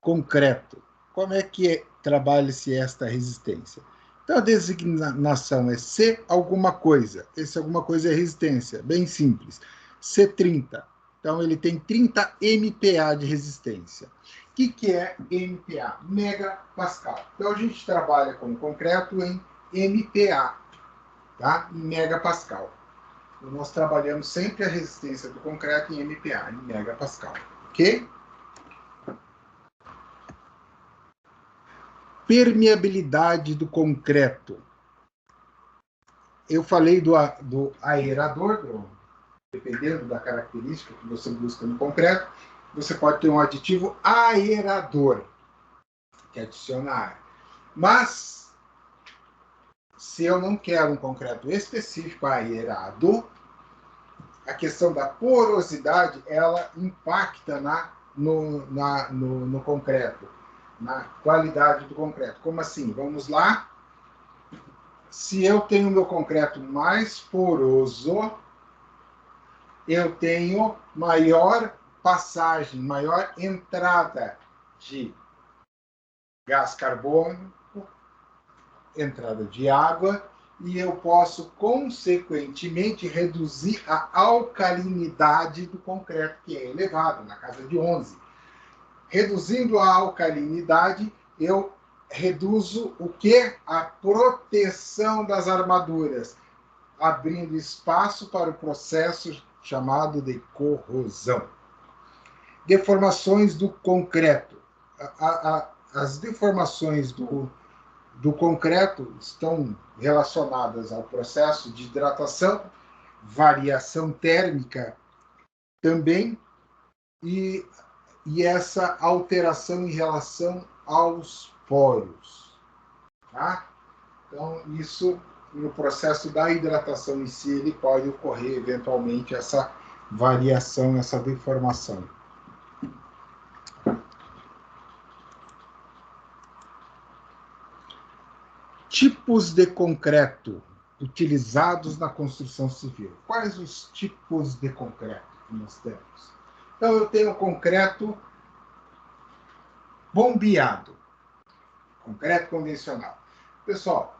concreto. Como é que trabalha-se esta resistência? Então, a designação é C alguma coisa. Esse alguma coisa é resistência, bem simples. C30. Então, ele tem 30 MPa de resistência. O que é MPa? Megapascal. Então, a gente trabalha com o concreto em MPa, tá? Em megapascal. Então, nós trabalhamos sempre a resistência do concreto em MPa, em megapascal. Ok? Permeabilidade do concreto. Eu falei do aerador, dependendo da característica que você busca no concreto, você pode ter um aditivo aerador, que adiciona ar. Mas, se eu não quero um concreto específico aerado, a questão da porosidade, ela impacta no concreto, na qualidade do concreto. Como assim? Vamos lá. Se eu tenho meu concreto mais poroso, eu tenho maior passagem, maior entrada de gás carbônico, entrada de água, e eu posso, consequentemente, reduzir a alcalinidade do concreto, que é elevada, na casa de 11. Reduzindo a alcalinidade, eu reduzo o que? A proteção das armaduras, abrindo espaço para o processo chamado de corrosão. Deformações do concreto. As deformações do concreto estão relacionadas ao processo de hidratação, variação térmica também, e essa alteração em relação aos poros. Tá? Então, isso, no processo da hidratação em si, ele pode ocorrer, eventualmente, essa variação, essa deformação. Tipos de concreto utilizados na construção civil. Quais os tipos de concreto que nós temos? Então, eu tenho concreto bombeado, concreto convencional. Pessoal,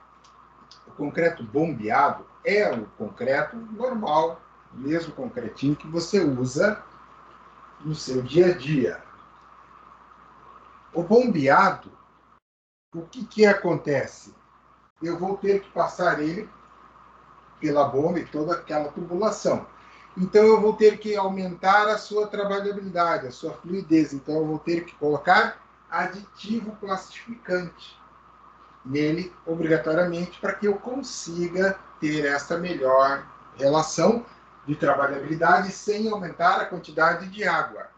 o concreto bombeado é o concreto normal, o mesmo concretinho que você usa no seu dia a dia. O bombeado, o que acontece? Eu vou ter que passar ele pela bomba e toda aquela tubulação. Então, eu vou ter que aumentar a sua trabalhabilidade, a sua fluidez. Então, eu vou ter que colocar aditivo plastificante nele, obrigatoriamente, para que eu consiga ter essa melhor relação de trabalhabilidade sem aumentar a quantidade de água.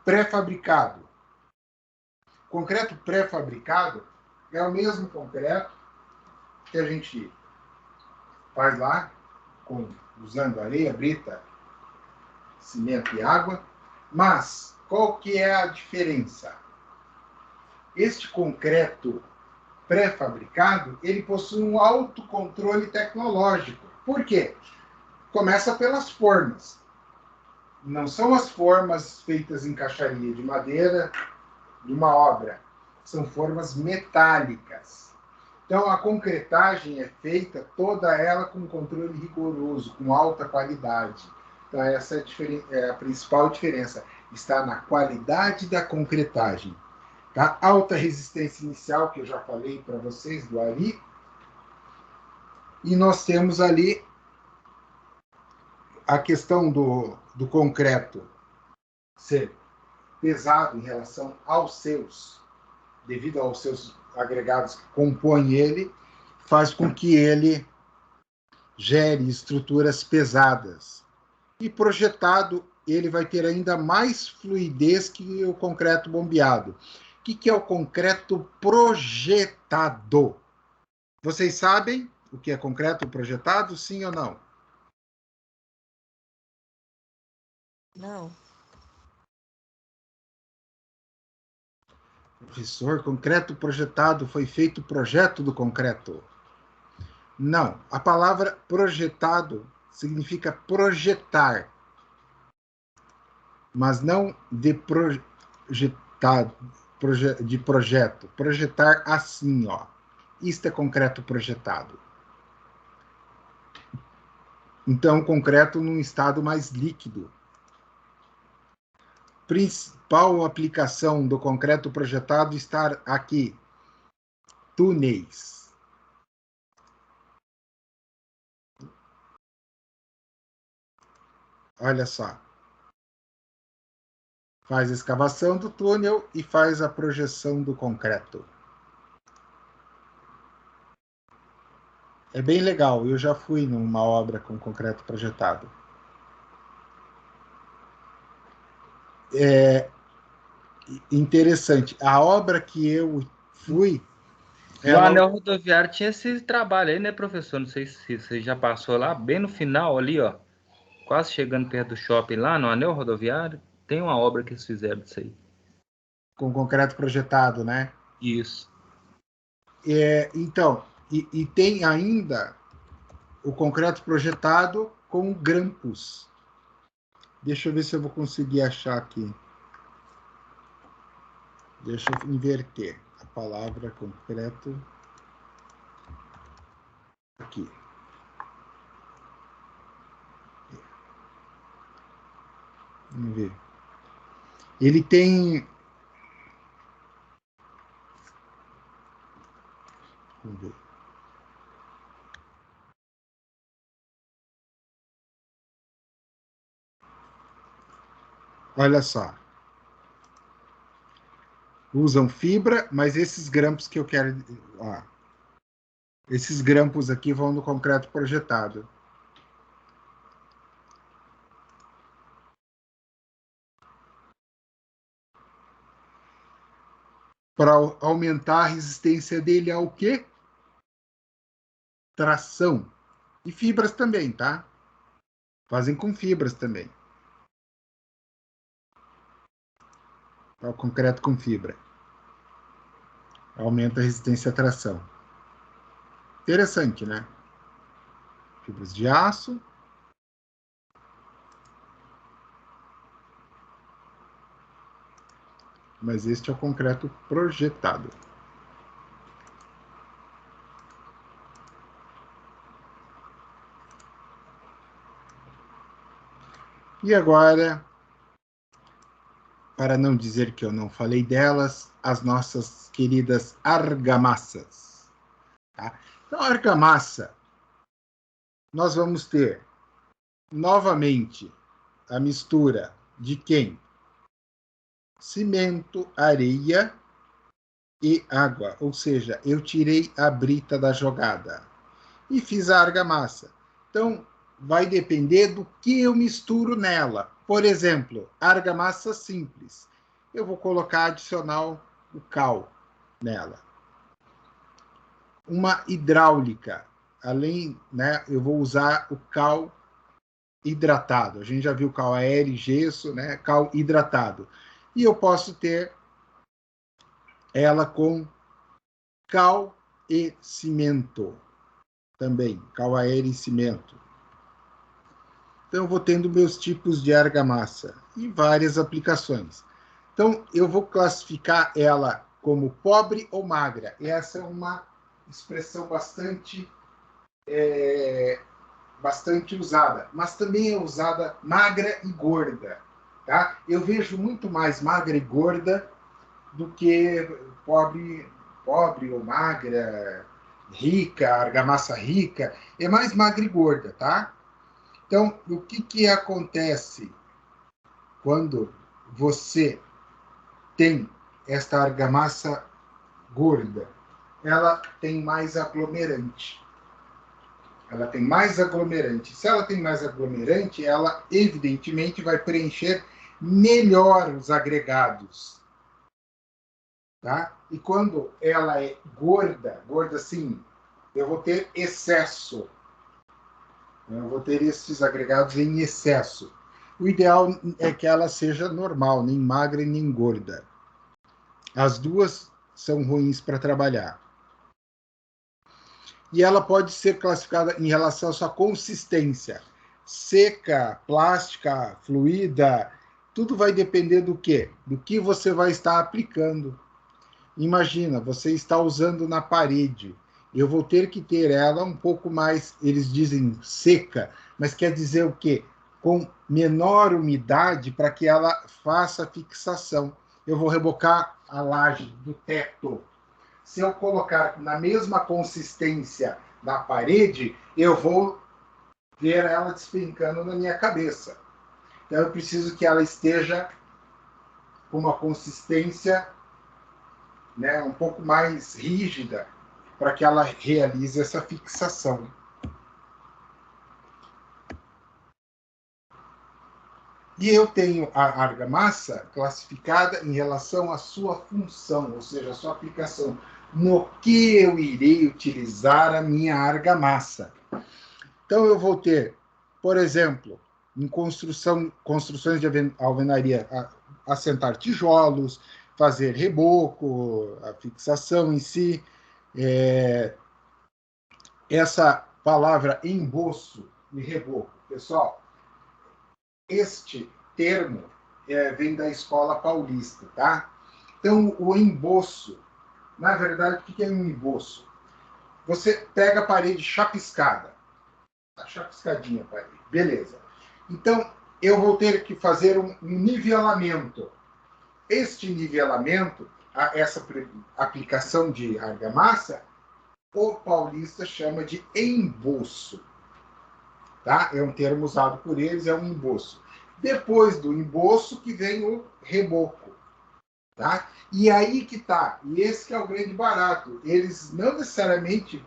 Pré-fabricado. Concreto pré-fabricado é o mesmo concreto que a gente faz lá, usando areia, brita, cimento e água, mas qual que é a diferença? Este concreto pré-fabricado, ele possui um autocontrole tecnológico. Por quê? Começa pelas formas. Não são as formas feitas em caixaria de madeira de uma obra. São formas metálicas. Então, a concretagem é feita toda ela com controle rigoroso, com alta qualidade. Então, essa é a principal diferença. Está na qualidade da concretagem. Tá? Alta resistência inicial, que eu já falei para vocês, do Ari. E nós temos ali a questão do concreto ser pesado em relação aos seus, devido aos seus agregados que compõem ele, faz com que ele gere estruturas pesadas. E projetado, ele vai ter ainda mais fluidez que o concreto bombeado. O que é o concreto projetado? Vocês sabem o que é concreto projetado, sim ou não? Não. Professor, concreto projetado, foi feito o projeto do concreto. Não, a palavra projetado significa projetar, mas não de projetado, de projeto. Projetar assim, ó. Isto é concreto projetado. Então, concreto num estado mais líquido. Principal aplicação do concreto projetado está aqui. Túneis. Olha só. Faz a escavação do túnel e faz a projeção do concreto. É bem legal. Eu já fui numa obra com concreto projetado. É interessante. A obra que eu fui... O anel rodoviário tinha esse trabalho aí, né, professor? Não sei se você já passou lá, bem no final ali, ó. Quase chegando perto do shopping lá, no anel rodoviário. Tem uma obra que eles fizeram disso aí. Com concreto projetado, né? Isso. Então, e tem ainda o concreto projetado com grampos. Deixa eu ver se eu vou conseguir achar aqui. Deixa eu inverter a palavra concreto. Aqui. Vamos ver. Ele tem... Vamos ver. Olha só. Usam fibra, mas esses grampos que eu quero... Ó, esses grampos aqui vão no concreto projetado. Para aumentar a resistência dele ao quê? Tração. E fibras também, tá? Fazem com fibras também. O concreto com fibra. Aumenta a resistência à tração. Interessante, né? Fibras de aço. Mas este é o concreto projetado. E agora, para não dizer que eu não falei delas, as nossas queridas argamassas. Tá? Então, a argamassa, nós vamos ter novamente a mistura de quem? Cimento, areia e água. Ou seja, eu tirei a brita da jogada e fiz a argamassa. Então, vai depender do que eu misturo nela. Por exemplo, argamassa simples. Eu vou colocar adicional o cal nela. Uma hidráulica. Além, né, eu vou usar o cal hidratado. A gente já viu cal aéreo, gesso, né, cal hidratado. E eu posso ter ela com cal e cimento. Também, cal aéreo e cimento. Então, eu vou tendo meus tipos de argamassa e várias aplicações. Então, eu vou classificar ela como pobre ou magra. E essa é uma expressão bastante usada, mas também é usada magra e gorda. Tá? Eu vejo muito mais magra e gorda do que pobre ou magra, rica, argamassa rica. É mais magra e gorda, tá? Então, o que acontece quando você tem esta argamassa gorda, ela tem mais aglomerante. Ela tem mais aglomerante. Se ela tem mais aglomerante, ela evidentemente vai preencher melhor os agregados. Tá? E quando ela é gorda, gorda sim, eu vou ter excesso. Eu vou ter esses agregados em excesso. O ideal é que ela seja normal, nem magra e nem gorda. As duas são ruins para trabalhar. E ela pode ser classificada em relação à sua consistência. Seca, plástica, fluida, tudo vai depender do quê? Do que você vai estar aplicando. Imagina, você está usando na parede. Eu vou ter que ter ela um pouco mais, eles dizem seca, mas quer dizer o quê? Com menor umidade para que ela faça fixação. Eu vou rebocar a laje do teto. Se eu colocar na mesma consistência da parede, eu vou ver ela despencando na minha cabeça. Então eu preciso que ela esteja com uma consistência, né, um pouco mais rígida para que ela realize essa fixação. E eu tenho a argamassa classificada em relação à sua função, ou seja, a sua aplicação. No que eu irei utilizar a minha argamassa. Então, eu vou ter, por exemplo, em construções de alvenaria, assentar tijolos, fazer reboco, a fixação em si. Essa palavra emboço e reboco, pessoal, este termo vem da escola paulista, tá? Então, o emboço, na verdade, o que é um emboço? Você pega a parede chapiscada, tá chapiscadinha a parede, beleza. Então, eu vou ter que fazer um nivelamento. Este nivelamento, essa aplicação de argamassa, o paulista chama de emboço. Tá? É um termo usado por eles, é um emboço. Depois do emboço que vem o reboco. Tá? E aí que tá. E esse que é o grande barato. Eles não necessariamente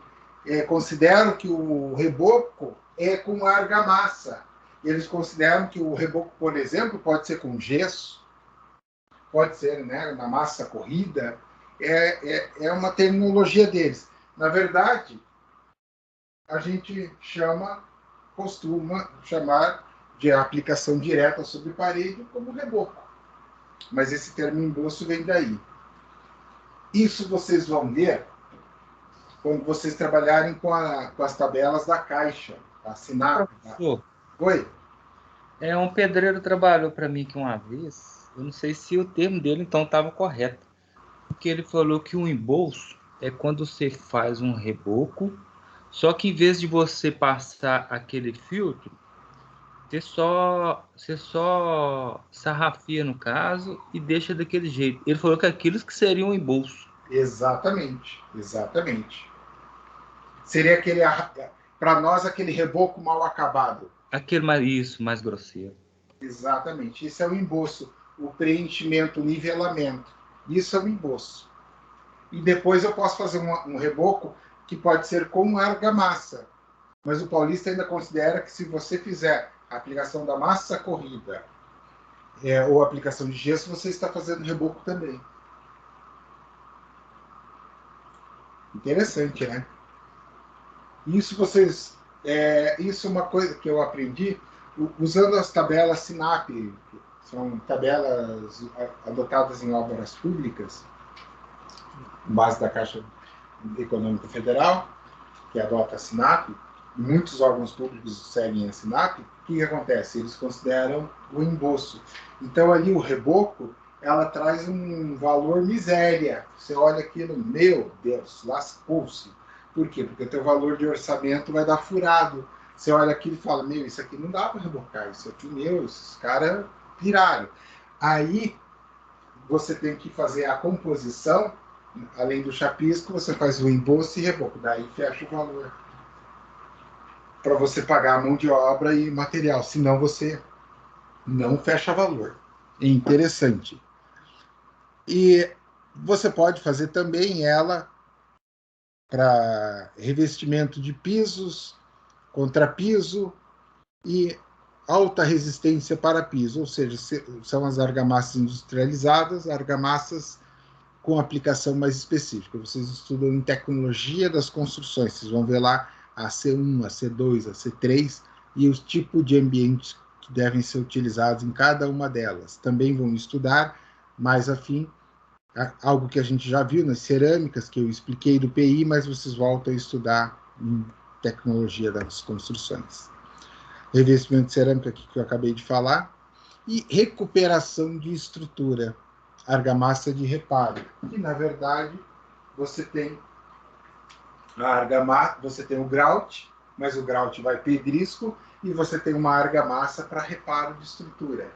consideram que o reboco é com argamassa. Eles consideram que o reboco, por exemplo, pode ser com gesso, pode ser, né, na massa corrida. É uma terminologia deles. Na verdade, a gente costuma chamar de aplicação direta sobre parede como reboco. Mas esse termo emboço vem daí. Isso vocês vão ver quando vocês trabalharem com as tabelas da Caixa, a SINAP. Professor, Oi? um pedreiro trabalhou para mim aqui uma vez, eu não sei se o termo dele então estava correto, porque ele falou que um embolso é quando você faz um reboco, só que em vez de você passar aquele filtro, você só sarrafia no caso e deixa daquele jeito. Ele falou que aquilo que seria um embolso. Exatamente, exatamente. Seria para nós, aquele reboco mal acabado. Mais grosseiro. Exatamente. Isso é o emboço, o preenchimento, o nivelamento. Isso é o emboço. E depois eu posso fazer um reboco que pode ser com argamassa. Mas o paulista ainda considera que se você fizer a aplicação da massa corrida ou a aplicação de gesso, você está fazendo reboco também. Interessante, né? Isso isso é uma coisa que eu aprendi usando as tabelas SINAP, que são tabelas adotadas em obras públicas, base da Caixa Econômica Federal, que adota a SINAP, e muitos órgãos públicos seguem a SINAP. O que acontece? Eles consideram o emboço. Então, ali o reboco, ela traz um valor miséria. Você olha aquilo, meu Deus, lascou-se. Por quê? Porque o teu valor de orçamento vai dar furado. Você olha aquilo e fala, meu, isso aqui não dá para rebocar, isso aqui, meu, esses caras piraram. Aí, você tem que fazer a composição, além do chapisco, você faz o emboço e reboco. Daí fecha o valor para você pagar a mão de obra e material. Senão você não fecha valor. É interessante. E você pode fazer também ela para revestimento de pisos, contrapiso e alta resistência para piso, ou seja, são as argamassas industrializadas, argamassas com aplicação mais específica. Vocês estudam em tecnologia das construções, vocês vão ver lá a C1, a C2, a C3 e os tipos de ambientes que devem ser utilizados em cada uma delas. Também vão estudar mais afim algo que a gente já viu nas cerâmicas, que eu expliquei do PI, mas vocês voltam a estudar em tecnologia das construções. Revestimento de cerâmica que eu acabei de falar, e recuperação de estrutura, argamassa de reparo, que na verdade você tem a argamassa, você tem o grout, mas o grout vai pedrisco, e você tem uma argamassa para reparo de estrutura,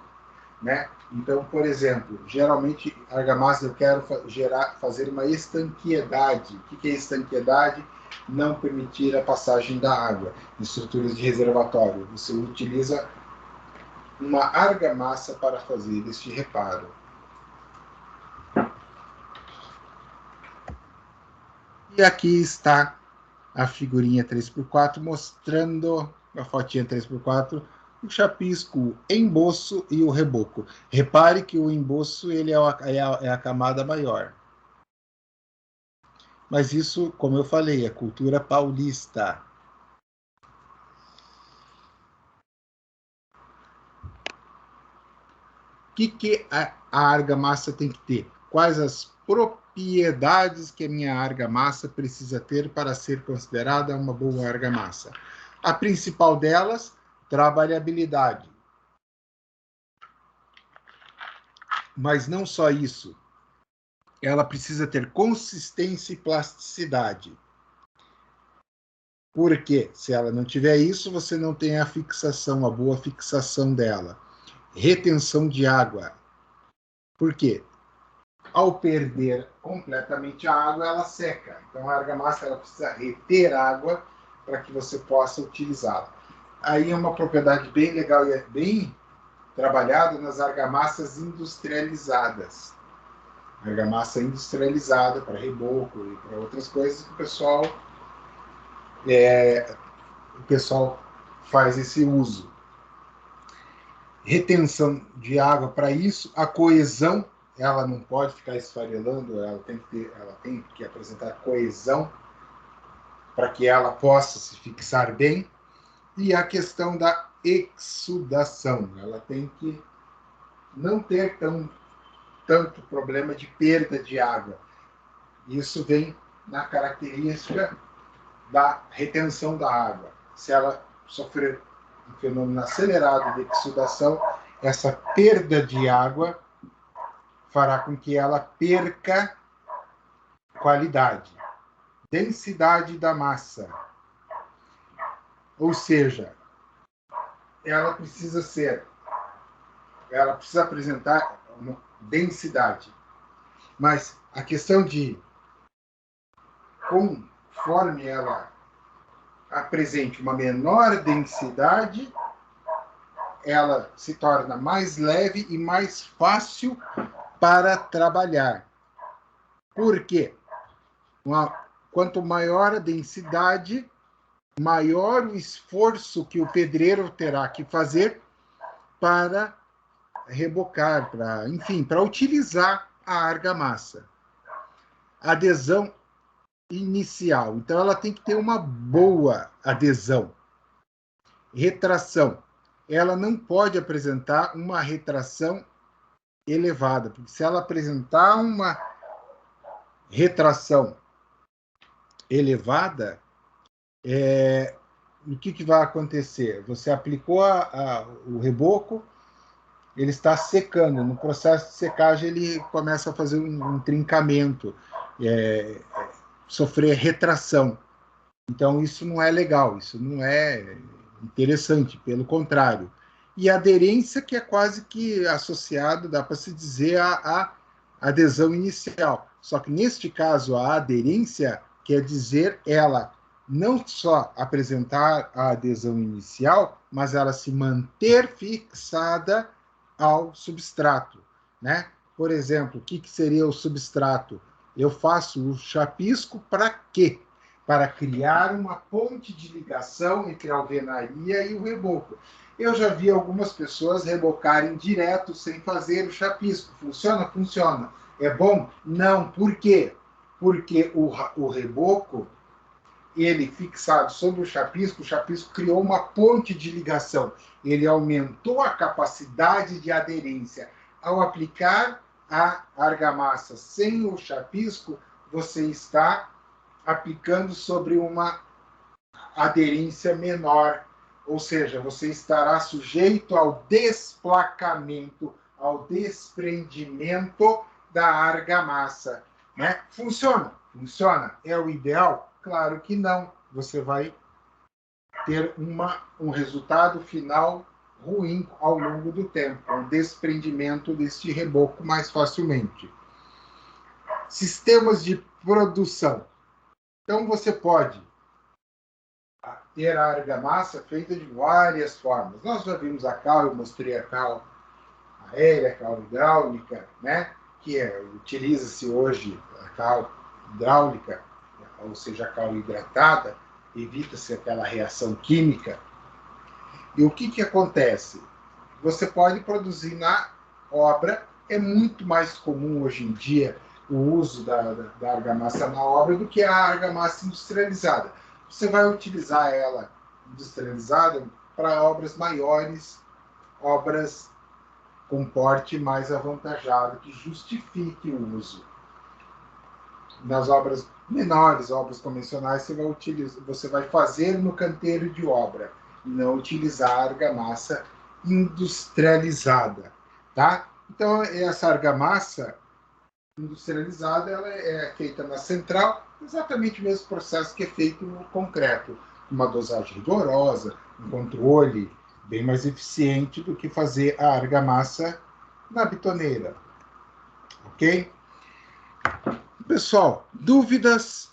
né? Então, por exemplo, geralmente argamassa eu quero fazer uma estanqueidade. O que é estanqueidade? Não permitir a passagem da água em estruturas de reservatório. Você utiliza uma argamassa para fazer este reparo. E aqui está a figurinha 3x4 mostrando a fotinha 3x4, o chapisco, o emboço e o reboco. Repare que o emboço ele é a camada maior. Mas isso, como eu falei, é cultura paulista. O que a argamassa tem que ter? Quais as propriedades que a minha argamassa precisa ter para ser considerada uma boa argamassa? A principal delas, trabalhabilidade. Mas não só isso. Ela precisa ter consistência e plasticidade. Porque se ela não tiver isso, você não tem a fixação, a boa fixação dela. Retenção de água. Por quê? Ao perder completamente a água, ela seca. Então a argamassa ela precisa reter água para que você possa utilizá-la. Aí é uma propriedade bem legal e é bem trabalhada nas argamassas industrializadas. Argamassa industrializada para reboco e para outras coisas que o pessoal faz esse uso. Retenção de água para isso, a coesão, ela não pode ficar esfarelando, ela tem que apresentar coesão para que ela possa se fixar bem. E a questão da exsudação, ela tem que não ter tanto problema de perda de água. Isso vem na característica da retenção da água. Se ela sofrer um fenômeno acelerado de exsudação, essa perda de água fará com que ela perca qualidade, densidade da massa. Ou seja, ela precisa apresentar uma densidade. Mas a questão de conforme ela apresente uma menor densidade, ela se torna mais leve e mais fácil para trabalhar. Por quê? Quanto maior a densidade, maior o esforço que o pedreiro terá que fazer para rebocar, para utilizar a argamassa. Adesão inicial. Então, ela tem que ter uma boa adesão. Retração. Ela não pode apresentar uma retração elevada, porque se ela apresentar uma retração elevada, o que vai acontecer? Você aplicou o reboco, ele está secando. No processo de secagem, ele começa a fazer um trincamento, sofrer retração. Então, isso não é legal, isso não é interessante, pelo contrário. E a aderência, que é quase que associado, dá para se dizer, à adesão inicial. Só que, neste caso, a aderência quer dizer ela não só apresentar a adesão inicial, mas ela se manter fixada ao substrato, né? por exemplo, o que seria o substrato? Eu faço o chapisco para quê? Para criar uma ponte de ligação entre a alvenaria e o reboco. Eu já vi algumas pessoas rebocarem direto sem fazer o chapisco. Funciona? Funciona. É bom? Não. Por quê? Porque o reboco, ele fixado sobre o chapisco criou uma ponte de ligação. Ele aumentou a capacidade de aderência. Ao aplicar a argamassa sem o chapisco, você está aplicando sobre uma aderência menor, ou seja, você estará sujeito ao desplacamento, ao desprendimento da argamassa. Né? Funciona? Funciona? É o ideal? Claro que não. Você vai ter um resultado final ruim ao longo do tempo, um desprendimento deste reboco mais facilmente. Sistemas de produção. Então você pode ter a argamassa feita de várias formas. Nós já vimos a cal, eu mostrei a cal aérea, a cal hidráulica, né? Que utiliza-se hoje a cal hidráulica, ou seja, a cal hidratada, evita-se aquela reação química. E o que acontece? Você pode produzir na obra, é muito mais comum hoje em dia o uso da argamassa na obra do que a argamassa industrializada. Você vai utilizar ela industrializada para obras maiores, obras com porte mais avantajado, que justifique o uso. Nas obras menores, obras convencionais, você vai fazer no canteiro de obra e não utilizar a argamassa industrializada, tá? Então, essa argamassa industrializada, ela é feita na central, exatamente o mesmo processo que é feito no concreto. Uma dosagem rigorosa, um controle bem mais eficiente do que fazer a argamassa na bitoneira. Ok? Pessoal, dúvidas?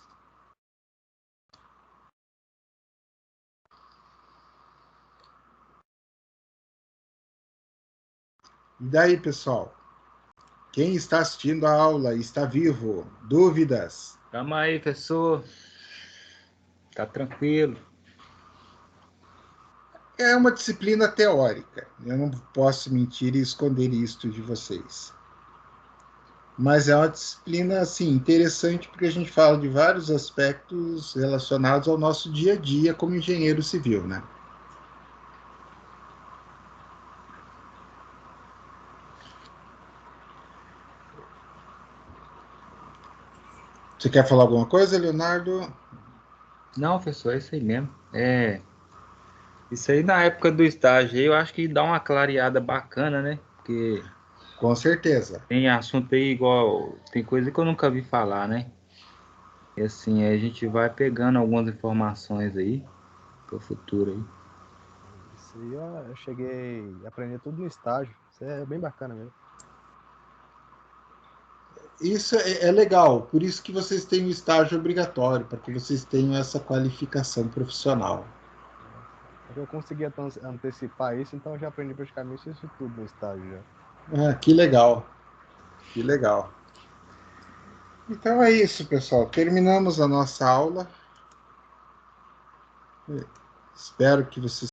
E daí, pessoal? Quem está assistindo a aula e está vivo? Dúvidas? Calma aí, professor. Tá tranquilo. É uma disciplina teórica. Eu não posso mentir e esconder isto de vocês. Mas é uma disciplina assim, interessante porque a gente fala de vários aspectos relacionados ao nosso dia a dia como engenheiro civil, né? Você quer falar alguma coisa, Leonardo? Não, professor, é isso aí mesmo. Isso aí na época do estágio eu acho que dá uma clareada bacana, né? Porque Com certeza. tem assunto aí igual, tem coisa que eu nunca vi falar, né? E assim, a gente vai pegando algumas informações aí pro futuro aí. Isso aí eu cheguei a aprender tudo no estágio. Isso é bem bacana mesmo. Isso é legal, por isso que vocês têm o estágio obrigatório, para que vocês tenham essa qualificação profissional. Eu consegui antecipar isso, então eu já aprendi praticamente isso tudo no estágio já. Ah, que legal. Que legal. Então é isso, pessoal. Terminamos a nossa aula. Espero que vocês